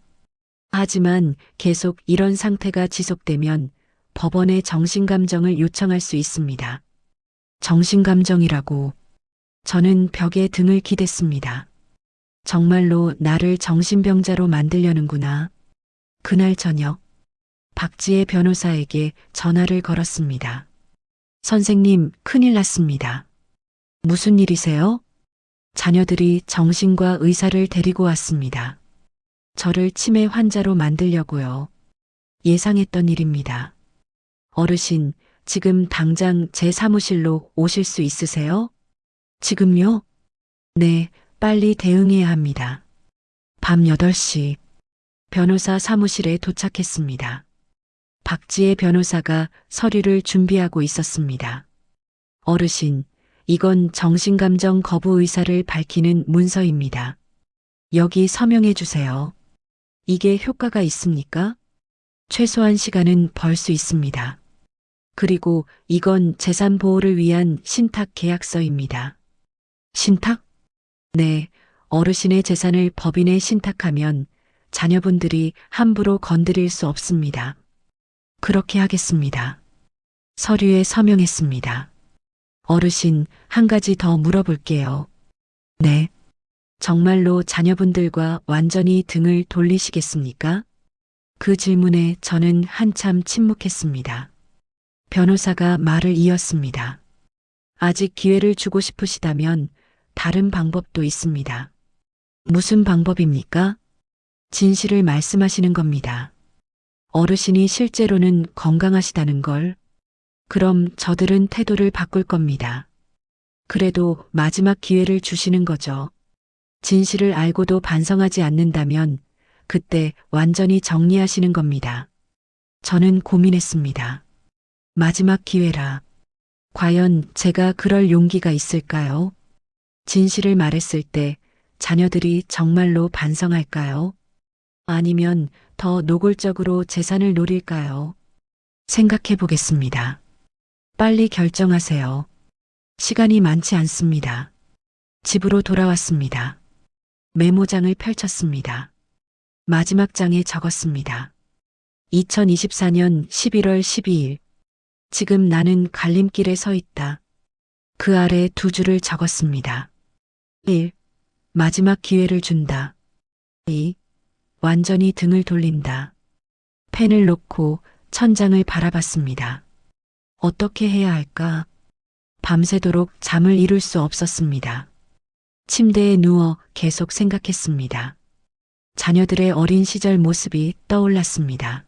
하지만 계속 이런 상태가 지속되면 법원에 정신감정을 요청할 수 있습니다. 정신감정이라고. 저는 벽에 등을 기댔습니다. 정말로 나를 정신병자로 만들려는구나. 그날 저녁, 박지혜 변호사에게 전화를 걸었습니다. 선생님, 큰일 났습니다. 무슨 일이세요? 자녀들이 정신과 의사를 데리고 왔습니다. 저를 치매 환자로 만들려고요. 예상했던 일입니다. 어르신, 지금 당장 제 사무실로 오실 수 있으세요? 지금요? 네, 빨리 대응해야 합니다. 밤 8시 변호사 사무실에 도착했습니다. 박지혜 변호사가 서류를 준비하고 있었습니다. 어르신, 이건 정신감정 거부 의사를 밝히는 문서입니다. 여기 서명해 주세요. 이게 효과가 있습니까? 최소한 시간은 벌 수 있습니다. 그리고 이건 재산 보호를 위한 신탁 계약서입니다. 신탁? 네, 어르신의 재산을 법인에 신탁하면 자녀분들이 함부로 건드릴 수 없습니다. 그렇게 하겠습니다. 서류에 서명했습니다. 어르신, 한 가지 더 물어볼게요. 네. 정말로 자녀분들과 완전히 등을 돌리시겠습니까? 그 질문에 저는 한참 침묵했습니다. 변호사가 말을 이었습니다. 아직 기회를 주고 싶으시다면 다른 방법도 있습니다. 무슨 방법입니까? 진실을 말씀하시는 겁니다. 어르신이 실제로는 건강하시다는 걸. 그럼 저들은 태도를 바꿀 겁니다. 그래도 마지막 기회를 주시는 거죠. 진실을 알고도 반성하지 않는다면 그때 완전히 정리하시는 겁니다. 저는 고민했습니다. 마지막 기회라. 과연 제가 그럴 용기가 있을까요? 진실을 말했을 때 자녀들이 정말로 반성할까요? 아니면 더 노골적으로 재산을 노릴까요? 생각해 보겠습니다. 빨리 결정하세요. 시간이 많지 않습니다. 집으로 돌아왔습니다. 메모장을 펼쳤습니다. 마지막 장에 적었습니다. 2024년 11월 12일. 지금 나는 갈림길에 서 있다. 그 아래 두 줄을 적었습니다. 1. 마지막 기회를 준다. 2. 완전히 등을 돌린다. 펜을 놓고 천장을 바라봤습니다. 어떻게 해야 할까? 밤새도록 잠을 이룰 수 없었습니다. 침대에 누워 계속 생각했습니다. 자녀들의 어린 시절 모습이 떠올랐습니다.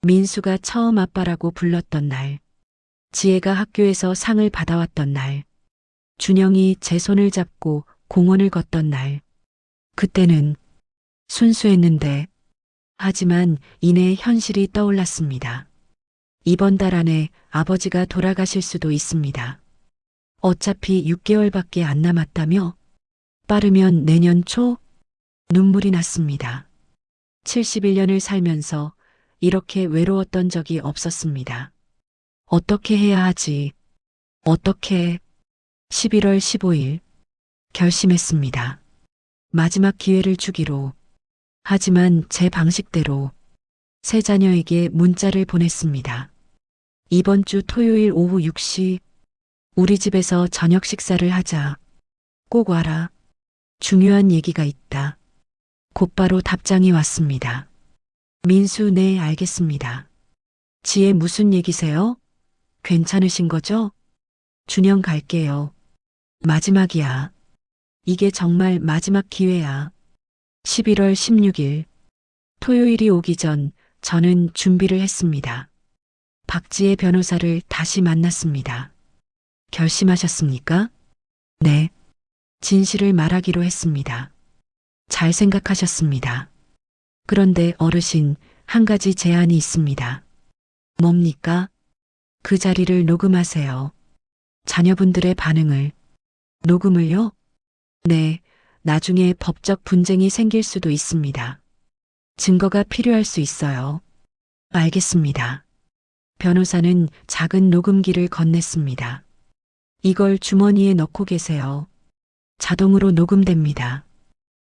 민수가 처음 아빠라고 불렀던 날, 지혜가 학교에서 상을 받아왔던 날, 준영이 제 손을 잡고 공원을 걷던 날, 그때는 순수했는데, 하지만 이내 현실이 떠올랐습니다. 이번 달 안에 아버지가 돌아가실 수도 있습니다. 어차피 6개월밖에 안 남았다며? 빠르면 내년 초? 눈물이 났습니다. 71년을 살면서 이렇게 외로웠던 적이 없었습니다. 어떻게 해야 하지? 어떻게? 11월 15일 결심했습니다. 마지막 기회를 주기로. 하지만 제 방식대로 세 자녀에게 문자를 보냈습니다. 이번 주 토요일 오후 6시 우리 집에서 저녁 식사를 하자. 꼭 와라. 중요한 얘기가 있다. 곧바로 답장이 왔습니다. 민수, 네, 알겠습니다. 지혜, 무슨 얘기세요? 괜찮으신 거죠? 준영, 갈게요. 마지막이야. 이게 정말 마지막 기회야. 11월 16일 토요일이 오기 전 저는 준비를 했습니다. 박지혜 변호사를 다시 만났습니다. 결심하셨습니까? 네. 진실을 말하기로 했습니다. 잘 생각하셨습니다. 그런데 어르신, 한 가지 제안이 있습니다. 뭡니까? 그 자리를 녹음하세요. 자녀분들의 반응을. 녹음을요? 네, 나중에 법적 분쟁이 생길 수도 있습니다. 증거가 필요할 수 있어요. 알겠습니다. 변호사는 작은 녹음기를 건넸습니다. 이걸 주머니에 넣고 계세요. 자동으로 녹음됩니다.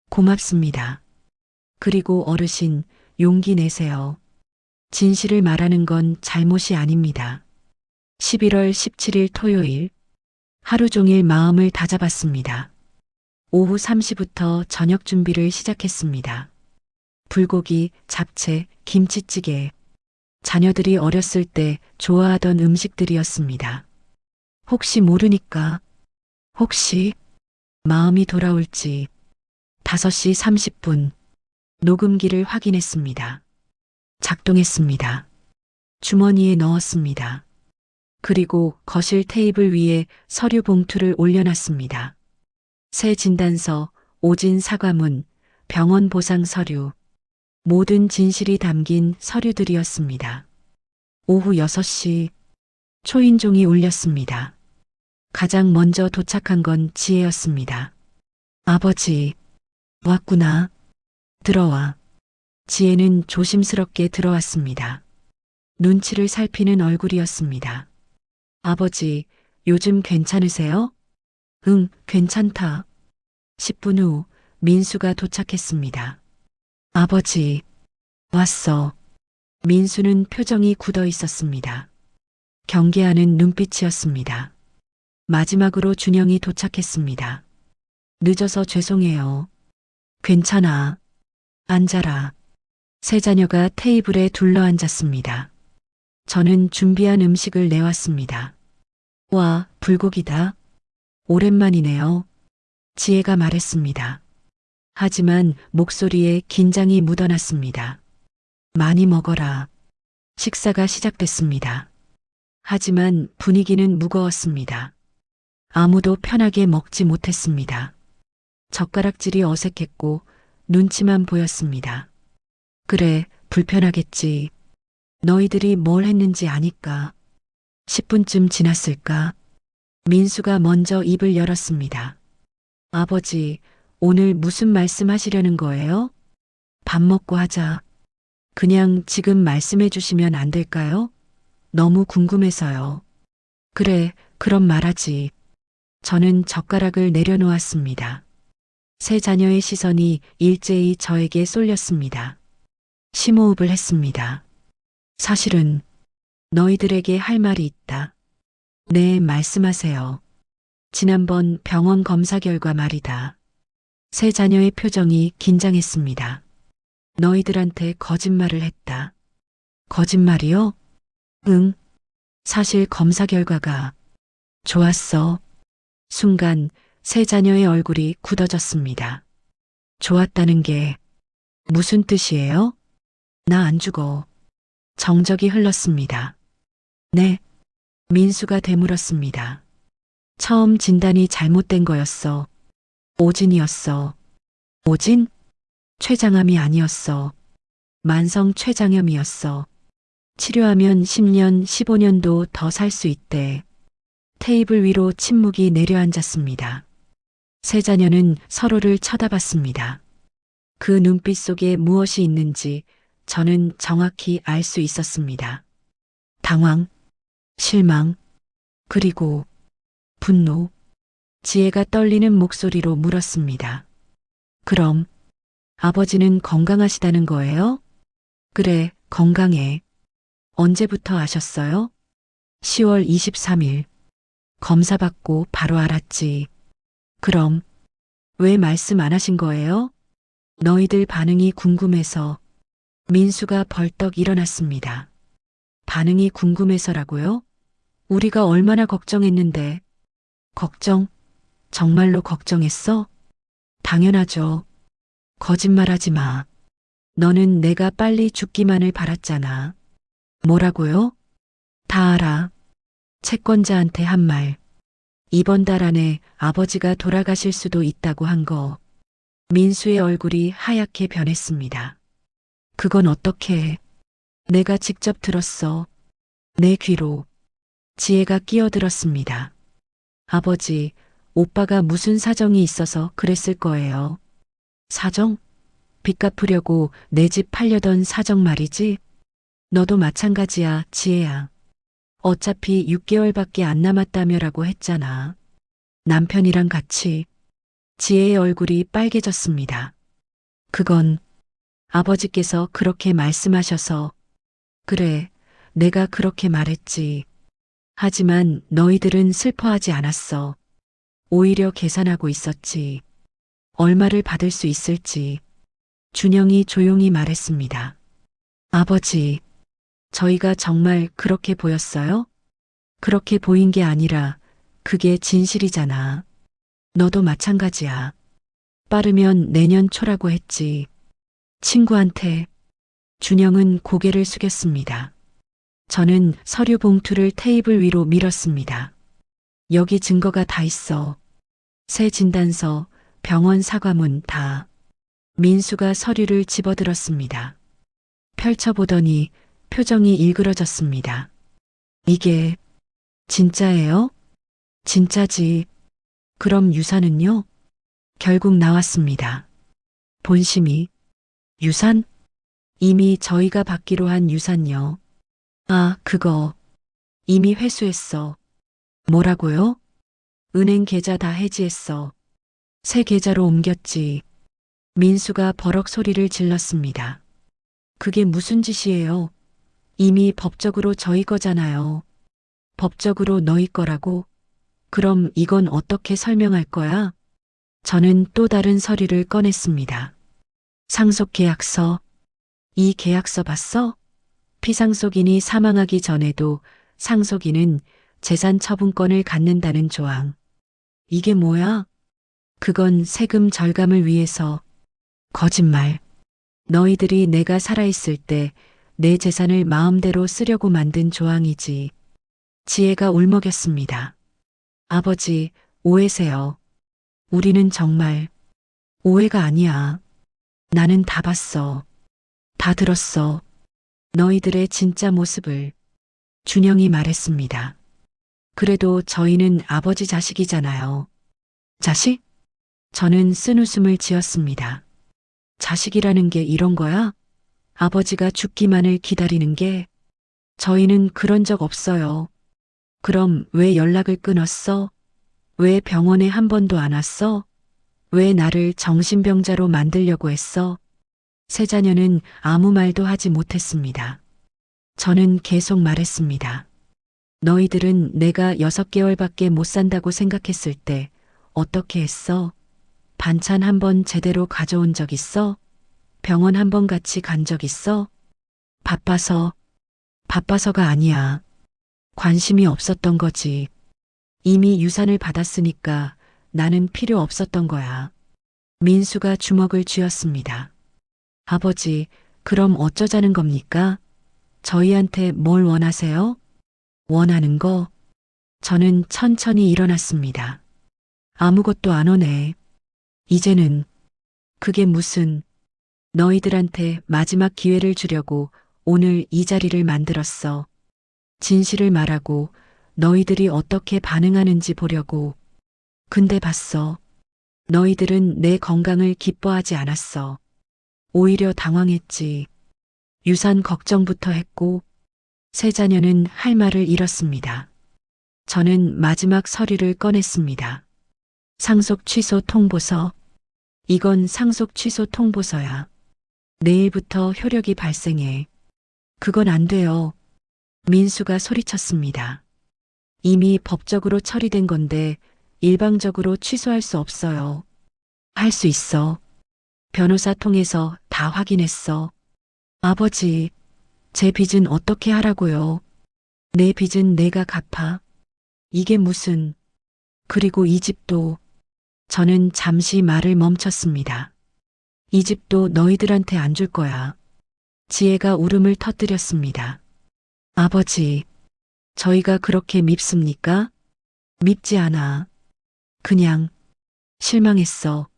고맙습니다. 그리고 어르신, 용기 내세요. 진실을 말하는 건 잘못이 아닙니다. 11월 17일 토요일 하루 종일 마음을 다잡았습니다. 오후 3시부터 저녁 준비를 시작했습니다. 불고기, 잡채, 김치찌개. 자녀들이 어렸을 때 좋아하던 음식들이었습니다. 혹시 모르니까. 혹시 마음이 돌아올지. 5시 30분 녹음기를 확인했습니다. 작동했습니다. 주머니에 넣었습니다. 그리고 거실 테이블 위에 서류 봉투를 올려놨습니다. 새 진단서, 오진 사과문, 병원 보상 서류, 모든 진실이 담긴 서류들이었습니다. 오후 6시 초인종이 울렸습니다. 가장 먼저 도착한 건 지혜였습니다. 아버지, 왔구나. 들어와. 지혜는 조심스럽게 들어왔습니다. 눈치를 살피는 얼굴이었습니다. 아버지, 요즘 괜찮으세요? 응, 괜찮다. 10분 후 민수가 도착했습니다. 아버지, 왔어. 민수는 표정이 굳어 있었습니다. 경계하는 눈빛이었습니다. 마지막으로 준영이 도착했습니다. 늦어서 죄송해요. 괜찮아. 앉아라. 세 자녀가 테이블에 둘러앉았습니다. 저는 준비한 음식을 내왔습니다. 와, 불고기다. 오랜만이네요. 지혜가 말했습니다. 하지만 목소리에 긴장이 묻어났습니다. 많이 먹어라. 식사가 시작됐습니다. 하지만 분위기는 무거웠습니다. 아무도 편하게 먹지 못했습니다. 젓가락질이 어색했고 눈치만 보였습니다. 그래, 불편하겠지. 너희들이 뭘 했는지 아니까. 10분쯤 지났을까? 민수가 먼저 입을 열었습니다. 아버지, 오늘 무슨 말씀 하시려는 거예요? 밥 먹고 하자. 그냥 지금 말씀해 주시면 안 될까요? 너무 궁금해서요. 그래, 그럼 말하지. 저는 젓가락을 내려놓았습니다. 세 자녀의 시선이 일제히 저에게 쏠렸습니다. 심호흡을 했습니다. 사실은 너희들에게 할 말이 있다. 네, 말씀하세요. 지난번 병원 검사 결과 말이다. 세 자녀의 표정이 긴장했습니다. 너희들한테 거짓말을 했다. 거짓말이요? 응. 사실 검사 결과가 좋았어. 순간 세 자녀의 얼굴이 굳어졌습니다. 좋았다는 게 무슨 뜻이에요? 나 안 죽어. 정적이 흘렀습니다. 네. 민수가 되물었습니다. 처음 진단이 잘못된 거였어. 오진이었어. 오진? 췌장암이 아니었어. 만성 췌장염이었어. 치료하면 10년, 15년도 더 살 수 있대. 테이블 위로 침묵이 내려앉았습니다. 세 자녀는 서로를 쳐다봤습니다. 그 눈빛 속에 무엇이 있는지 저는 정확히 알 수 있었습니다. 당황, 실망, 그리고 분노. 지혜가 떨리는 목소리로 물었습니다. 그럼 아버지는 건강하시다는 거예요? 그래, 건강해. 언제부터 아셨어요? 10월 23일. 검사 받고 바로 알았지. 그럼 왜 말씀 안 하신 거예요? 너희들 반응이 궁금해서. 민수가 벌떡 일어났습니다. 반응이 궁금해서라고요? 우리가 얼마나 걱정했는데. 걱정? 정말로 걱정했어? 당연하죠. 거짓말하지 마. 너는 내가 빨리 죽기만을 바랐잖아. 뭐라고요? 다 알아. 채권자한테 한 말. 이번 달 안에 아버지가 돌아가실 수도 있다고 한 거. 민수의 얼굴이 하얗게 변했습니다. 그건 어떻게 해? 내가 직접 들었어. 내 귀로. 지혜가 끼어들었습니다. 아버지, 오빠가 무슨 사정이 있어서 그랬을 거예요. 사정? 빚 갚으려고 내 집 팔려던 사정 말이지? 너도 마찬가지야, 지혜야. 어차피 6개월밖에 안 남았다며라고 했잖아. 남편이랑 같이. 지혜의 얼굴이 빨개졌습니다. 그건 아버지께서 그렇게 말씀하셔서. 그래, 내가 그렇게 말했지. 하지만 너희들은 슬퍼하지 않았어. 오히려 계산하고 있었지. 얼마를 받을 수 있을지. 준영이 조용히 말했습니다. 아버지, 저희가 정말 그렇게 보였어요? 그렇게 보인 게 아니라 그게 진실이잖아. 너도 마찬가지야. 빠르면 내년 초라고 했지. 친구한테. 준영은 고개를 숙였습니다. 저는 서류 봉투를 테이블 위로 밀었습니다. 여기 증거가 다 있어. 새 진단서, 병원 사과문 다. 민수가 서류를 집어들었습니다. 펼쳐보더니 표정이 일그러졌습니다. 이게 진짜예요? 진짜지. 그럼 유산은요? 결국 나왔습니다. 본심이. 유산? 이미 저희가 받기로 한 유산요. 아, 그거. 이미 회수했어. 뭐라고요? 은행 계좌 다 해지했어. 새 계좌로 옮겼지. 민수가 버럭 소리를 질렀습니다. 그게 무슨 짓이에요? 이미 법적으로 저희 거잖아요. 법적으로 너희 거라고? 그럼 이건 어떻게 설명할 거야? 저는 또 다른 서류를 꺼냈습니다. 상속계약서. 이 계약서 봤어? 피상속인이 사망하기 전에도 상속인은 재산 처분권을 갖는다는 조항. 이게 뭐야? 그건 세금 절감을 위해서. 거짓말. 너희들이 내가 살아있을 때 내 재산을 마음대로 쓰려고 만든 조항이지. 지혜가 울먹였습니다. 아버지, 오해세요. 우리는 정말 오해가 아니야. 나는 다 봤어. 다 들었어. 너희들의 진짜 모습을. 준영이 말했습니다. 그래도 저희는 아버지 자식이잖아요. 자식? 저는 쓴웃음을 지었습니다. 자식이라는 게 이런 거야? 아버지가 죽기만을 기다리는 게? 저희는 그런 적 없어요. 그럼 왜 연락을 끊었어? 왜 병원에 한 번도 안 왔어? 왜 나를 정신병자로 만들려고 했어? 세 자녀는 아무 말도 하지 못했습니다. 저는 계속 말했습니다. 너희들은 내가 6개월밖에 못 산다고 생각했을 때 어떻게 했어? 반찬 한 번 제대로 가져온 적 있어? 병원 한 번 같이 간 적 있어? 바빠서가 아니야. 관심이 없었던 거지. 이미 유산을 받았으니까 나는 필요 없었던 거야. 민수가 주먹을 쥐었습니다. 아버지, 그럼 어쩌자는 겁니까? 저희한테 뭘 원하세요? 원하는 거? 저는 천천히 일어났습니다. 아무것도 안 오네. 이제는 그게 무슨 너희들한테 마지막 기회를 주려고 오늘 이 자리를 만들었어. 진실을 말하고 너희들이 어떻게 반응하는지 보려고. 근데 봤어. 너희들은 내 건강을 기뻐하지 않았어. 오히려 당황했지. 유산 걱정부터 했고 세 자녀는 할 말을 잃었습니다. 저는 마지막 서류를 꺼냈습니다. 상속 취소 통보서. 이건 상속 취소 통보서야. 내일부터 효력이 발생해. 그건 안 돼요. 민수가 소리쳤습니다. 이미 법적으로 처리된 건데 일방적으로 취소할 수 없어요. 할 수 있어. 변호사 통해서 다 확인했어. 아버지, 제 빚은 어떻게 하라고요? 내 빚은 내가 갚아. 이게 무슨. 그리고 이 집도. 저는 잠시 말을 멈췄습니다. 이 집도 너희들한테 안 줄 거야. 지혜가 울음을 터뜨렸습니다. 아버지, 저희가 그렇게 밉습니까? 밉지 않아. 그냥 실망했어.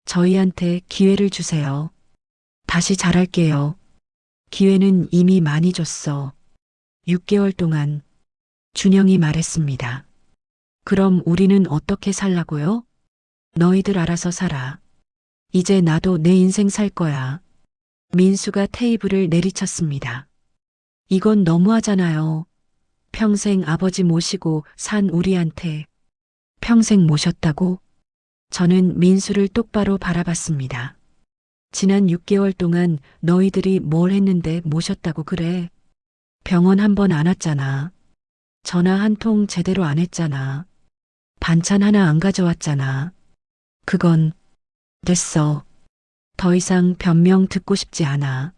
저희한테 기회를 주세요. 다시 잘할게요. 기회는 이미 많이 줬어. 6개월 동안. 준영이 말했습니다. 그럼 우리는 어떻게 살라고요? 너희들 알아서 살아. 이제 나도 내 인생 살 거야. 민수가 테이블을 내리쳤습니다. 이건 너무하잖아요. 평생 아버지 모시고 산 우리한테. 평생 모셨다고? 저는 민수를 똑바로 바라봤습니다. 지난 6개월 동안 너희들이 뭘 했는데 모셨다고 그래? 병원 한 번 안 왔잖아. 전화 한 통 제대로 안 했잖아. 반찬 하나 안 가져왔잖아. 그건 됐어. 더 이상 변명 듣고 싶지 않아.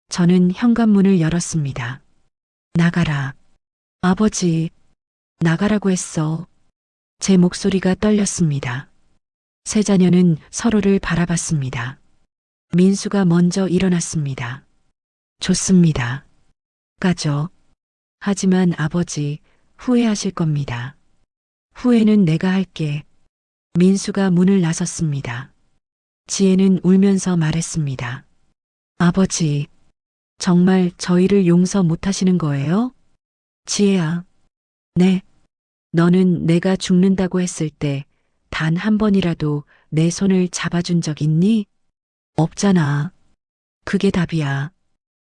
저는 현관문을 열었습니다. 나가라. 아버지, 나가라고 했어. 제 목소리가 떨렸습니다. 세 자녀는 서로를 바라봤습니다. 민수가 먼저 일어났습니다. 좋습니다. 가죠. 하지만 아버지, 후회하실 겁니다. 후회는 내가 할게. 민수가 문을 나섰습니다. 지혜는 울면서 말했습니다. 아버지, 정말 저희를 용서 못 하시는 거예요? 지혜야. 네. 너는 내가 죽는다고 했을 때 단 한 번이라도 내 손을 잡아준 적 있니? 없잖아. 그게 답이야.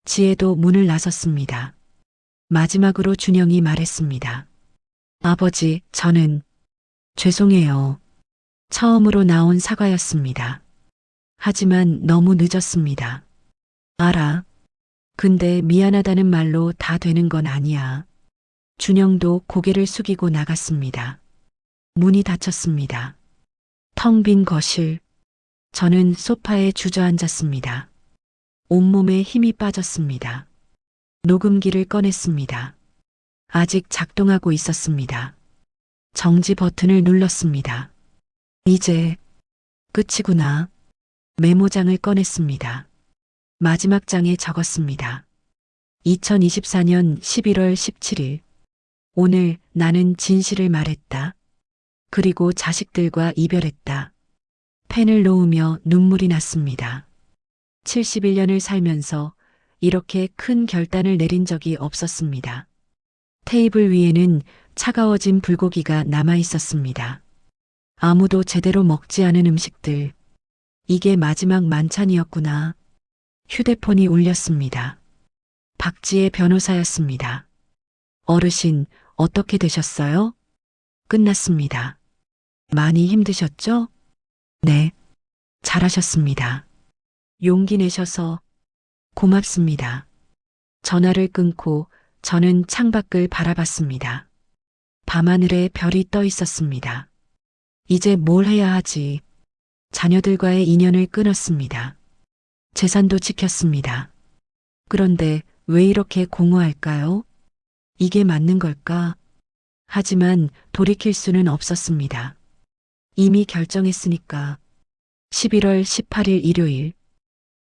지혜도 문을 나섰습니다. 마지막으로 준영이 말했습니다. 아버지, 저는 죄송해요. 처음으로 나온 사과였습니다. 하지만 너무 늦었습니다. 알아. 근데 미안하다는 말로 다 되는 건 아니야. 준영도 고개를 숙이고 나갔습니다. 문이 닫혔습니다. 텅 빈 거실. 저는 소파에 주저앉았습니다. 온몸에 힘이 빠졌습니다. 녹음기를 꺼냈습니다. 아직 작동하고 있었습니다. 정지 버튼을 눌렀습니다. 이제 끝이구나. 메모장을 꺼냈습니다. 마지막 장에 적었습니다. 2024년 11월 17일. 오늘 나는 진실을 말했다. 그리고 자식들과 이별했다. 펜을 놓으며 눈물이 났습니다. 71년을 살면서 이렇게 큰 결단을 내린 적이 없었습니다. 테이블 위에는 차가워진 불고기가 남아 있었습니다. 아무도 제대로 먹지 않은 음식들. 이게 마지막 만찬이었구나. 휴대폰이 울렸습니다. 박지혜 변호사였습니다. 어르신, 어떻게 되셨어요? 끝났습니다. 많이 힘드셨죠? 네. 잘하셨습니다. 용기 내셔서 고맙습니다. 전화를 끊고 저는 창밖을 바라봤습니다. 밤하늘에 별이 떠 있었습니다. 이제 뭘 해야 하지? 자녀들과의 인연을 끊었습니다. 재산도 지켰습니다. 그런데 왜 이렇게 공허할까요? 이게 맞는 걸까? 하지만 돌이킬 수는 없었습니다. 이미 결정했으니까. 11월 18일 일요일.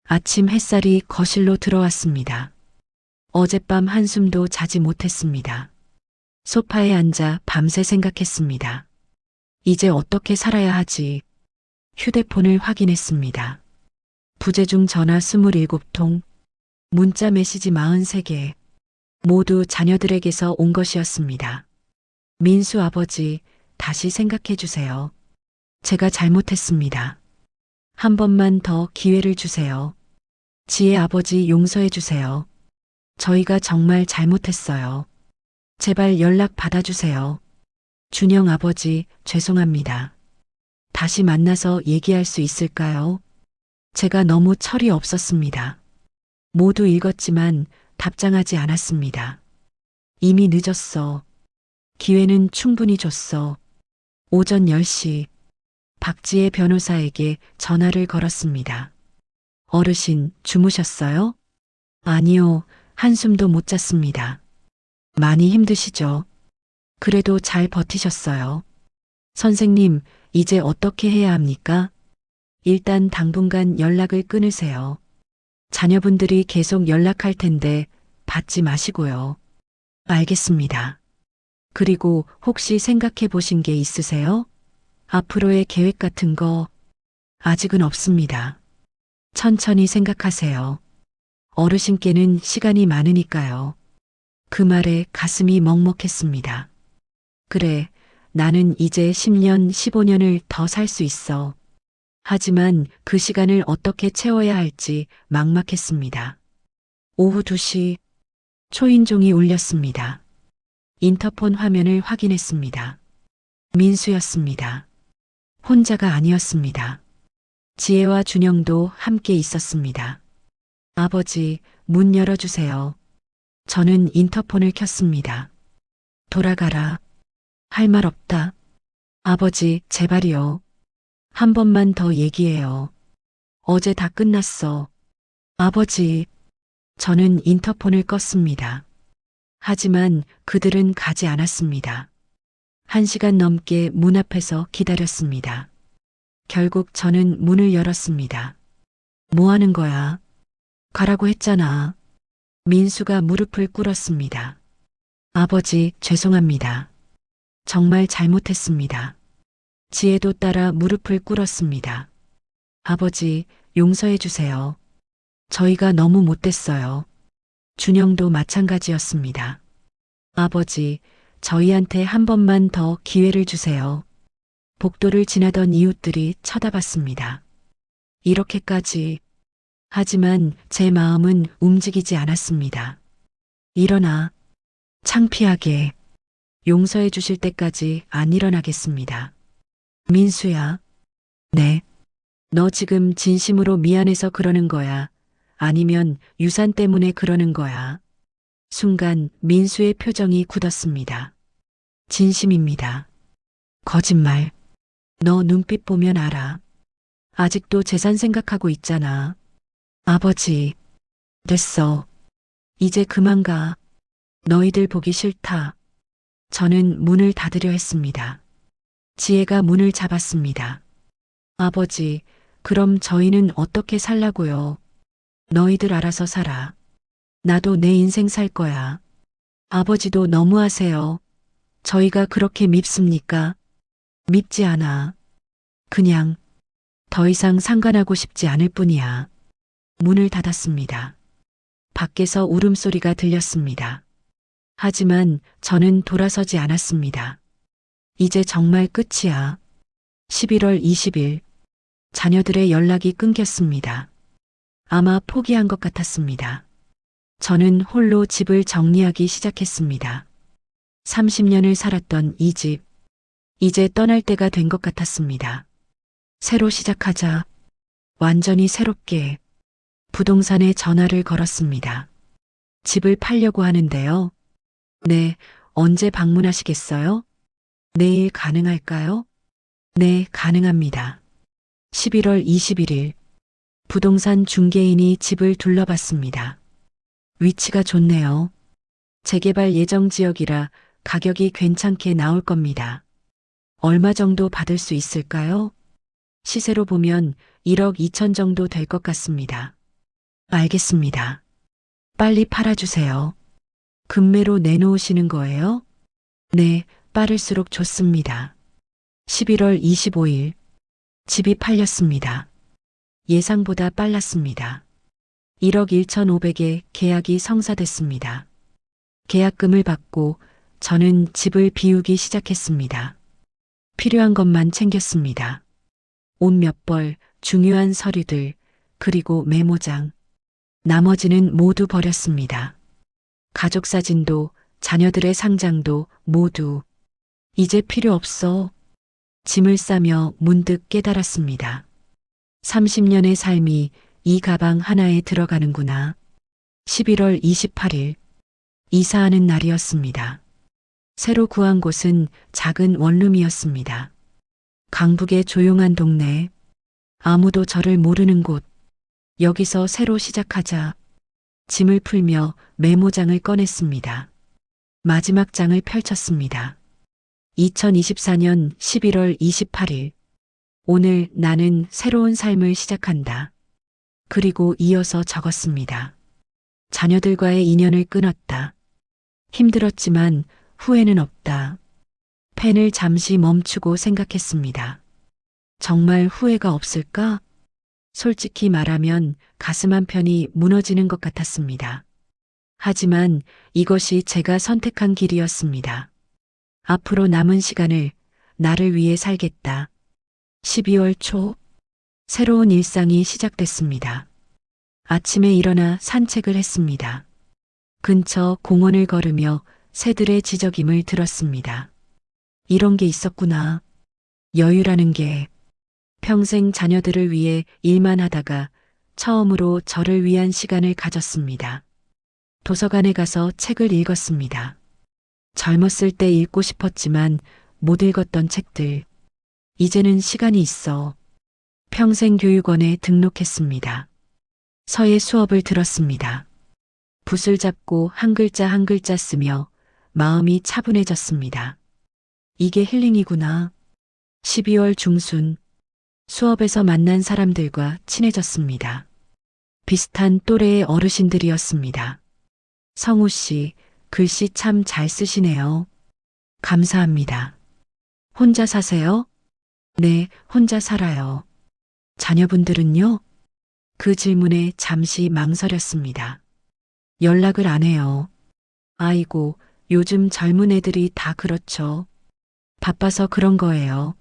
아침 햇살이 거실로 들어왔습니다. 어젯밤 한숨도 자지 못했습니다. 소파에 앉아 밤새 생각했습니다. 이제 어떻게 살아야 하지? 휴대폰을 확인했습니다. 부재중 전화 27통, 문자 메시지 43개, 모두 자녀들에게서 온 것이었습니다. 민수 아버지, 다시 생각해 주세요. 제가 잘못했습니다. 한 번만 더 기회를 주세요. 지혜 아버지 용서해 주세요. 저희가 정말 잘못했어요. 제발 연락 받아주세요. 준영 아버지, 죄송합니다. 다시 만나서 얘기할 수 있을까요? 제가 너무 철이 없었습니다. 모두 읽었지만 답장하지 않았습니다. 이미 늦었어. 기회는 충분히 줬어. 오전 10시, 박지혜 변호사에게 전화를 걸었습니다. 어르신, 주무셨어요? 아니요, 한숨도 못 잤습니다. 많이 힘드시죠? 그래도 잘 버티셨어요. 선생님, 이제 어떻게 해야 합니까? 일단 당분간 연락을 끊으세요. 자녀분들이 계속 연락할 텐데 받지 마시고요. 알겠습니다. 그리고 혹시 생각해 보신 게 있으세요? 앞으로의 계획 같은 거 아직은 없습니다. 천천히 생각하세요. 어르신께는 시간이 많으니까요. 그 말에 가슴이 먹먹했습니다. 그래, 나는 이제 10년, 15년을 더 살 수 있어. 하지만 그 시간을 어떻게 채워야 할지 막막했습니다. 오후 2시, 초인종이 울렸습니다. 인터폰 화면을 확인했습니다. 민수였습니다. 혼자가 아니었습니다. 지혜와 준영도 함께 있었습니다. 아버지, 문 열어주세요. 저는 인터폰을 켰습니다. 돌아가라. 할 말 없다. 아버지, 제발이요. 한 번만 더 얘기해요. 어제 다 끝났어. 아버지, 저는 인터폰을 껐습니다. 하지만 그들은 가지 않았습니다. 1시간 넘게 문 앞에서 기다렸습니다. 결국 저는 문을 열었습니다. 뭐 하는 거야? 가라고 했잖아. 민수가 무릎을 꿇었습니다. 아버지, 죄송합니다. 정말 잘못했습니다. 지혜도 따라 무릎을 꿇었습니다. 아버지, 용서해 주세요. 저희가 너무 못됐어요. 준영도 마찬가지였습니다. 아버지, 저희한테 한 번만 더 기회를 주세요. 복도를 지나던 이웃들이 쳐다봤습니다. 이렇게까지. 하지만 제 마음은 움직이지 않았습니다. 일어나. 창피하게. 용서해 주실 때까지 안 일어나겠습니다. 민수야. 네. 너 지금 진심으로 미안해서 그러는 거야? 아니면 유산 때문에 그러는 거야? 순간 민수의 표정이 굳었습니다. 진심입니다. 거짓말. 너 눈빛 보면 알아. 아직도 재산 생각하고 있잖아. 아버지. 됐어. 이제 그만 가. 너희들 보기 싫다. 저는 문을 닫으려 했습니다. 지혜가 문을 잡았습니다. 아버지, 그럼 저희는 어떻게 살라고요? 너희들 알아서 살아. 나도 내 인생 살 거야. 아버지도 너무하세요. 저희가 그렇게 밉습니까? 밉지 않아. 그냥 더 이상 상관하고 싶지 않을 뿐이야. 문을 닫았습니다. 밖에서 울음소리가 들렸습니다. 하지만 저는 돌아서지 않았습니다. 이제 정말 끝이야. 11월 20일. 자녀들의 연락이 끊겼습니다. 아마 포기한 것 같았습니다. 저는 홀로 집을 정리하기 시작했습니다. 30년을 살았던 이 집. 이제 떠날 때가 된 것 같았습니다. 새로 시작하자. 완전히 새롭게. 부동산에 전화를 걸었습니다. 집을 팔려고 하는데요. 네, 언제 방문하시겠어요? 내일 가능할까요? 네, 가능합니다. 11월 21일. 부동산 중개인이 집을 둘러봤습니다. 위치가 좋네요. 재개발 예정 지역이라 가격이 괜찮게 나올 겁니다. 얼마 정도 받을 수 있을까요? 시세로 보면 1억 2천 정도 될 것 같습니다. 알겠습니다. 빨리 팔아주세요. 금매로 내놓으시는 거예요? 네, 빠를수록 좋습니다. 11월 25일. 집이 팔렸습니다. 예상보다 빨랐습니다. 1억 1,500에 계약이 성사됐습니다. 계약금을 받고 저는 집을 비우기 시작했습니다. 필요한 것만 챙겼습니다. 옷 몇 벌, 중요한 서류들, 그리고 메모장. 나머지는 모두 버렸습니다. 가족 사진도, 자녀들의 상장도 모두. 이제 필요 없어. 짐을 싸며 문득 깨달았습니다. 30년의 삶이 이 가방 하나에 들어가는구나. 11월 28일. 이사하는 날이었습니다. 새로 구한 곳은 작은 원룸이었습니다. 강북의 조용한 동네. 아무도 저를 모르는 곳. 여기서 새로 시작하자. 짐을 풀며 메모장을 꺼냈습니다. 마지막 장을 펼쳤습니다. 2024년 11월 28일. 오늘 나는 새로운 삶을 시작한다. 그리고 이어서 적었습니다. 자녀들과의 인연을 끊었다. 힘들었지만 후회는 없다. 펜을 잠시 멈추고 생각했습니다. 정말 후회가 없을까? 솔직히 말하면 가슴 한편이 무너지는 것 같았습니다. 하지만 이것이 제가 선택한 길이었습니다. 앞으로 남은 시간을 나를 위해 살겠다. 12월 초. 새로운 일상이 시작됐습니다. 아침에 일어나 산책을 했습니다. 근처 공원을 걸으며 새들의 지저귐을 들었습니다. 이런 게 있었구나. 여유라는 게. 평생 자녀들을 위해 일만 하다가 처음으로 저를 위한 시간을 가졌습니다. 도서관에 가서 책을 읽었습니다. 젊었을 때 읽고 싶었지만 못 읽었던 책들. 이제는 시간이 있어. 평생교육원에 등록했습니다. 서예 수업을 들었습니다. 붓을 잡고 한 글자 한 글자 쓰며 마음이 차분해졌습니다. 이게 힐링이구나. 12월 중순. 수업에서 만난 사람들과 친해졌습니다. 비슷한 또래의 어르신들이었습니다. 성우 씨, 글씨 참 잘 쓰시네요. 감사합니다. 혼자 사세요? 네, 혼자 살아요. 자녀분들은요? 그 질문에 잠시 망설였습니다. 연락을 안 해요. 아이고, 요즘 젊은 애들이 다 그렇죠. 바빠서 그런 거예요.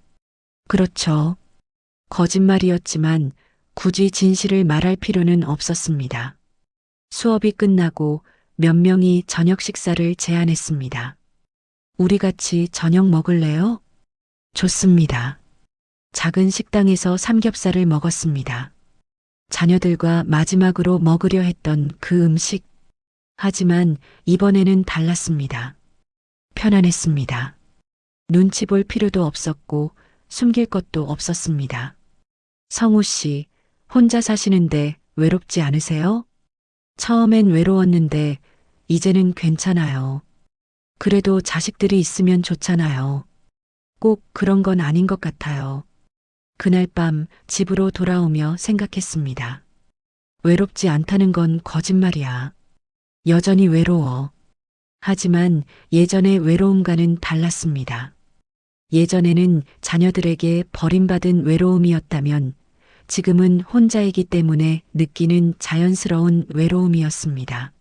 그렇죠. 거짓말이었지만 굳이 진실을 말할 필요는 없었습니다. 수업이 끝나고 몇 명이 저녁 식사를 제안했습니다. 우리 같이 저녁 먹을래요? 좋습니다. 작은 식당에서 삼겹살을 먹었습니다. 자녀들과 마지막으로 먹으려 했던 그 음식. 하지만 이번에는 달랐습니다. 편안했습니다. 눈치 볼 필요도 없었고 숨길 것도 없었습니다. 성우 씨, 혼자 사시는데 외롭지 않으세요? 처음엔 외로웠는데 이제는 괜찮아요. 그래도 자식들이 있으면 좋잖아요. 꼭 그런 건 아닌 것 같아요. 그날 밤 집으로 돌아오며 생각했습니다. 외롭지 않다는 건 거짓말이야. 여전히 외로워. 하지만 예전의 외로움과는 달랐습니다. 예전에는 자녀들에게 버림받은 외로움이었다면 지금은 혼자이기 때문에 느끼는 자연스러운 외로움이었습니다.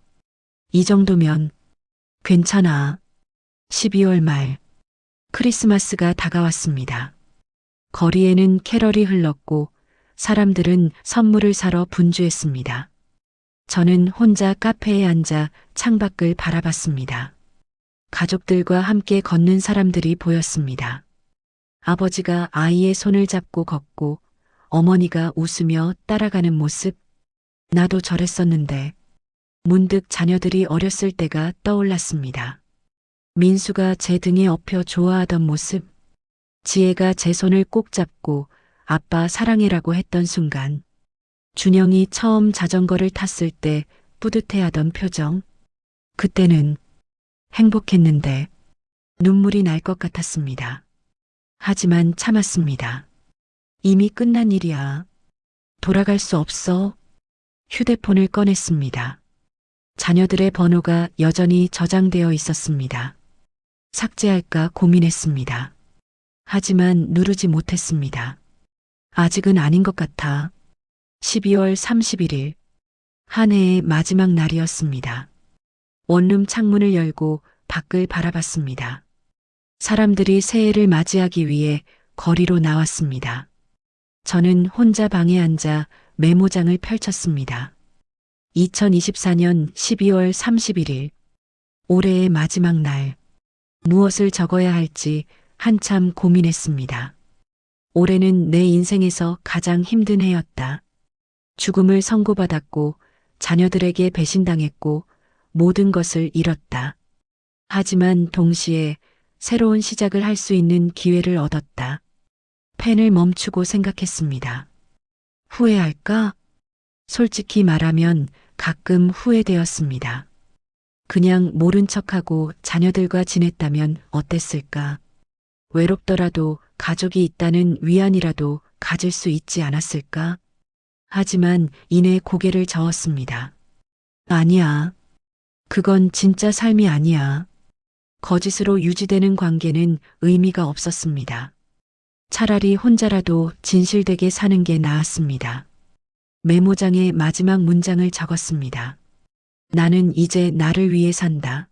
이 정도면 괜찮아. 12월 말 크리스마스가 다가왔습니다. 거리에는 캐럴이 흘렀고 사람들은 선물을 사러 분주했습니다. 저는 혼자 카페에 앉아 창밖을 바라봤습니다. 가족들과 함께 걷는 사람들이 보였습니다. 아버지가 아이의 손을 잡고 걷고 어머니가 웃으며 따라가는 모습. 나도 저랬었는데 문득 자녀들이 어렸을 때가 떠올랐습니다. 민수가 제 등에 엎여 좋아하던 모습. 지혜가 제 손을 꼭 잡고 아빠 사랑해라고 했던 순간. 준영이 처음 자전거를 탔을 때 뿌듯해하던 표정. 그때는 행복했는데 눈물이 날 것 같았습니다. 하지만 참았습니다. 이미 끝난 일이야. 돌아갈 수 없어. 휴대폰을 꺼냈습니다. 자녀들의 번호가 여전히 저장되어 있었습니다. 삭제할까 고민했습니다. 하지만 누르지 못했습니다. 아직은 아닌 것 같아. 12월 31일. 한 해의 마지막 날이었습니다. 원룸 창문을 열고 밖을 바라봤습니다. 사람들이 새해를 맞이하기 위해 거리로 나왔습니다. 저는 혼자 방에 앉아 메모장을 펼쳤습니다. 2024년 12월 31일. 올해의 마지막 날. 무엇을 적어야 할지 한참 고민했습니다. 올해는 내 인생에서 가장 힘든 해였다. 죽음을 선고받았고 자녀들에게 배신당했고 모든 것을 잃었다. 하지만 동시에 새로운 시작을 할 수 있는 기회를 얻었다. 펜을 멈추고 생각했습니다. 후회할까? 솔직히 말하면 가끔 후회되었습니다. 그냥 모른 척하고 자녀들과 지냈다면 어땠을까? 외롭더라도 가족이 있다는 위안이라도 가질 수 있지 않았을까? 하지만 이내 고개를 저었습니다. 아니야. 그건 진짜 삶이 아니야. 거짓으로 유지되는 관계는 의미가 없었습니다. 차라리 혼자라도 진실되게 사는 게 나았습니다. 메모장에 마지막 문장을 적었습니다. 나는 이제 나를 위해 산다.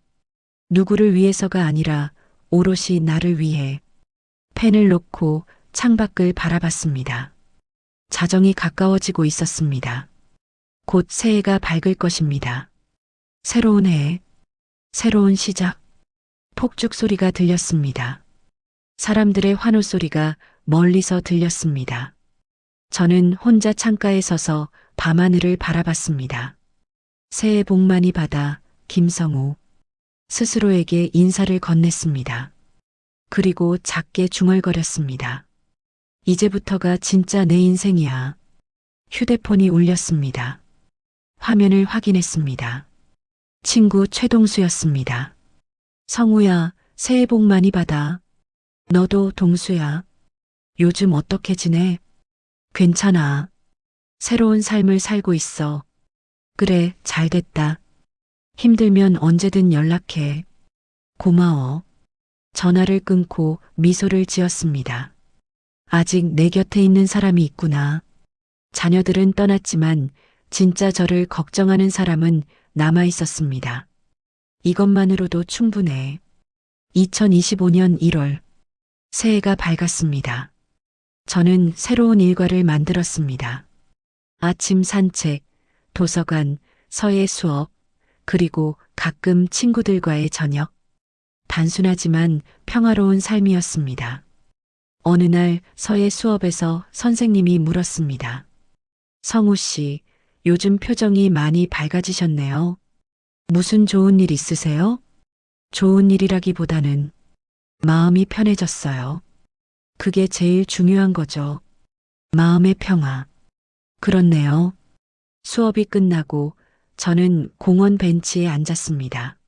누구를 위해서가 아니라 오롯이 나를 위해. 펜을 놓고 창밖을 바라봤습니다. 자정이 가까워지고 있었습니다. 곧 새해가 밝을 것입니다. 새로운 해, 새로운 시작. 폭죽 소리가 들렸습니다. 사람들의 환호 소리가 멀리서 들렸습니다. 저는 혼자 창가에 서서 밤하늘을 바라봤습니다. 새해 복 많이 받아, 김성우. 스스로에게 인사를 건넸습니다. 그리고 작게 중얼거렸습니다. 이제부터가 진짜 내 인생이야. 휴대폰이 울렸습니다. 화면을 확인했습니다. 친구 최동수였습니다. 성우야, 새해 복 많이 받아. 너도 동수야. 요즘 어떻게 지내? 괜찮아. 새로운 삶을 살고 있어. 그래, 잘 됐다. 힘들면 언제든 연락해. 고마워. 전화를 끊고 미소를 지었습니다. 아직 내 곁에 있는 사람이 있구나. 자녀들은 떠났지만 진짜 저를 걱정하는 사람은 남아 있었습니다. 이것만으로도 충분해. 2025년 1월, 새해가 밝았습니다. 저는 새로운 일과를 만들었습니다. 아침 산책, 도서관, 서예 수업, 그리고 가끔 친구들과의 저녁. 단순하지만 평화로운 삶이었습니다. 어느 날 서예 수업에서 선생님이 물었습니다. 성우 씨, 요즘 표정이 많이 밝아지셨네요. 무슨 좋은 일 있으세요? 좋은 일이라기보다는 마음이 편해졌어요. 그게 제일 중요한 거죠. 마음의 평화. 그렇네요. 수업이 끝나고 저는 공원 벤치에 앉았습니다.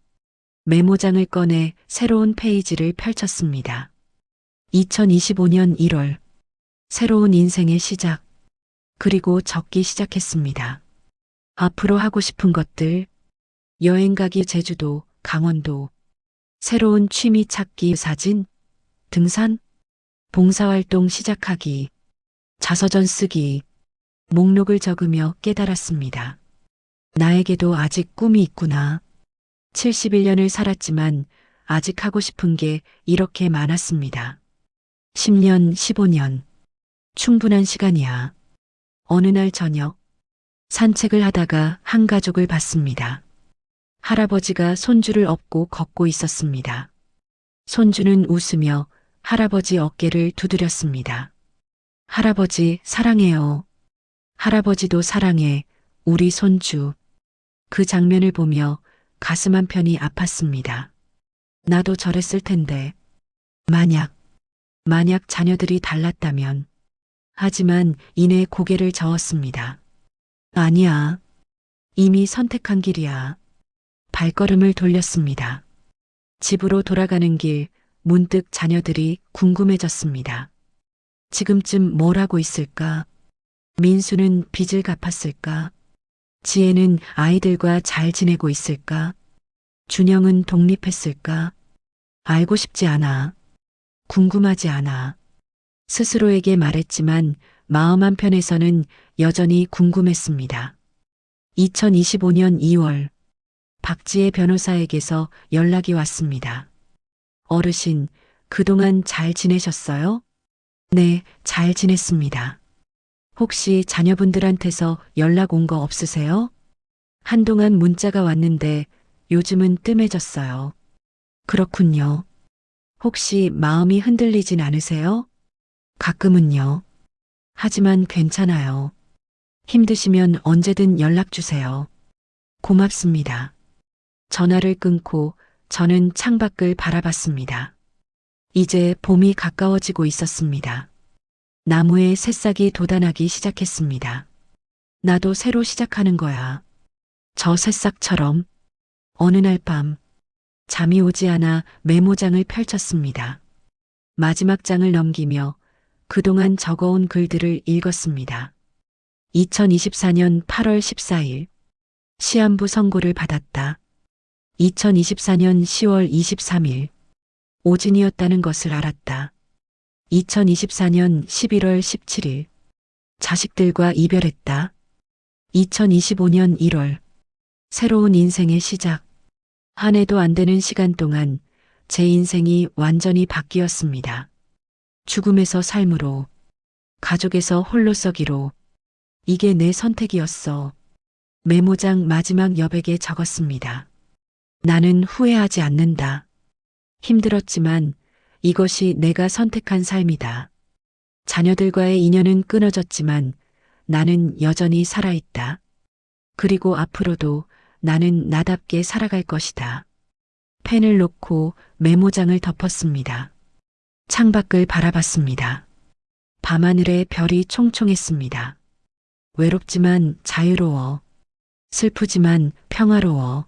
메모장을 꺼내 새로운 페이지를 펼쳤습니다. 2025년 1월. 새로운 인생의 시작. 그리고 적기 시작했습니다. 앞으로 하고 싶은 것들. 여행 가기 제주도, 강원도. 새로운 취미 찾기 사진, 등산, 봉사활동 시작하기, 자서전 쓰기, 목록을 적으며 깨달았습니다. 나에게도 아직 꿈이 있구나. 71년을 살았지만 아직 하고 싶은 게 이렇게 많았습니다. 10년, 15년. 충분한 시간이야. 어느 날 저녁, 산책을 하다가 한 가족을 봤습니다. 할아버지가 손주를 업고 걷고 있었습니다. 손주는 웃으며 할아버지 어깨를 두드렸습니다. 할아버지, 사랑해요. 할아버지도 사랑해, 우리 손주. 그 장면을 보며 가슴 한편이 아팠습니다. 나도 저랬을 텐데. 만약 자녀들이 달랐다면. 하지만 이내 고개를 저었습니다. 아니야. 이미 선택한 길이야. 발걸음을 돌렸습니다. 집으로 돌아가는 길, 문득 자녀들이 궁금해졌습니다. 지금쯤 뭘 하고 있을까? 민수는 빚을 갚았을까? 지혜는 아이들과 잘 지내고 있을까? 준영은 독립했을까? 알고 싶지 않아. 궁금하지 않아. 스스로에게 말했지만 마음 한편에서는 여전히 궁금했습니다. 2025년 2월, 박지혜 변호사에게서 연락이 왔습니다. 어르신, 그동안 잘 지내셨어요? 네, 잘 지냈습니다. 혹시 자녀분들한테서 연락 온 거 없으세요? 한동안 문자가 왔는데 요즘은 뜸해졌어요. 그렇군요. 혹시 마음이 흔들리진 않으세요? 가끔은요. 하지만 괜찮아요. 힘드시면 언제든 연락 주세요. 고맙습니다. 전화를 끊고 저는 창밖을 바라봤습니다. 이제 봄이 가까워지고 있었습니다. 나무에 새싹이 돋아나기 시작했습니다. 나도 새로 시작하는 거야. 저 새싹처럼. 어느 날 밤, 잠이 오지 않아 메모장을 펼쳤습니다. 마지막 장을 넘기며 그동안 적어온 글들을 읽었습니다. 2024년 8월 14일, 시한부 선고를 받았다. 2024년 10월 23일, 오진이었다는 것을 알았다. 2024년 11월 17일, 자식들과 이별했다. 2025년 1월, 새로운 인생의 시작. 한 해도 안 되는 시간 동안 제 인생이 완전히 바뀌었습니다. 죽음에서 삶으로, 가족에서 홀로서기로. 이게 내 선택이었어. 메모장 마지막 여백에 적었습니다. 나는 후회하지 않는다. 힘들었지만 이것이 내가 선택한 삶이다. 자녀들과의 인연은 끊어졌지만 나는 여전히 살아있다. 그리고 앞으로도 나는 나답게 살아갈 것이다. 펜을 놓고 메모장을 덮었습니다. 창밖을 바라봤습니다. 밤하늘에 별이 총총했습니다. 외롭지만 자유로워. 슬프지만 평화로워.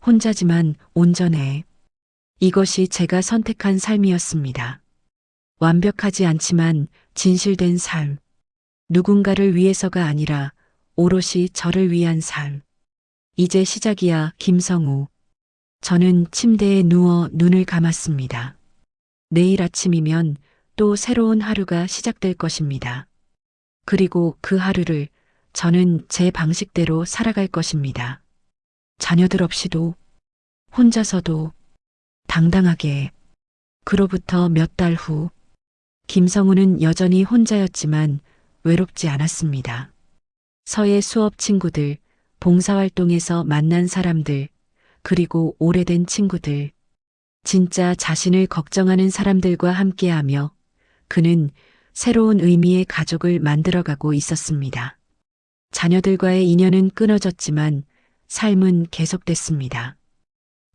혼자지만 온전해. 이것이 제가 선택한 삶이었습니다. 완벽하지 않지만 진실된 삶. 누군가를 위해서가 아니라 오롯이 저를 위한 삶. 이제 시작이야, 김성우. 저는 침대에 누워 눈을 감았습니다. 내일 아침이면 또 새로운 하루가 시작될 것입니다. 그리고 그 하루를 저는 제 방식대로 살아갈 것입니다. 자녀들 없이도, 혼자서도, 당당하게. 그로부터 몇 달 후, 김성우는 여전히 혼자였지만 외롭지 않았습니다. 서예 수업 친구들, 봉사활동에서 만난 사람들, 그리고 오래된 친구들, 진짜 자신을 걱정하는 사람들과 함께하며 그는 새로운 의미의 가족을 만들어가고 있었습니다. 자녀들과의 인연은 끊어졌지만 삶은 계속됐습니다.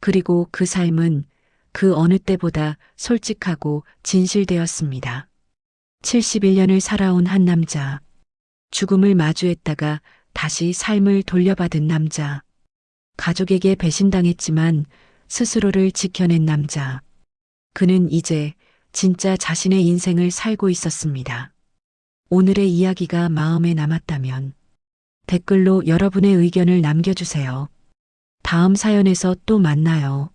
그리고 그 삶은 그 어느 때보다 솔직하고 진실되었습니다. 71년을 살아온 한 남자, 죽음을 마주했다가 다시 삶을 돌려받은 남자, 가족에게 배신당했지만 스스로를 지켜낸 남자. 그는 이제 진짜 자신의 인생을 살고 있었습니다. 오늘의 이야기가 마음에 남았다면 댓글로 여러분의 의견을 남겨주세요. 다음 사연에서 또 만나요.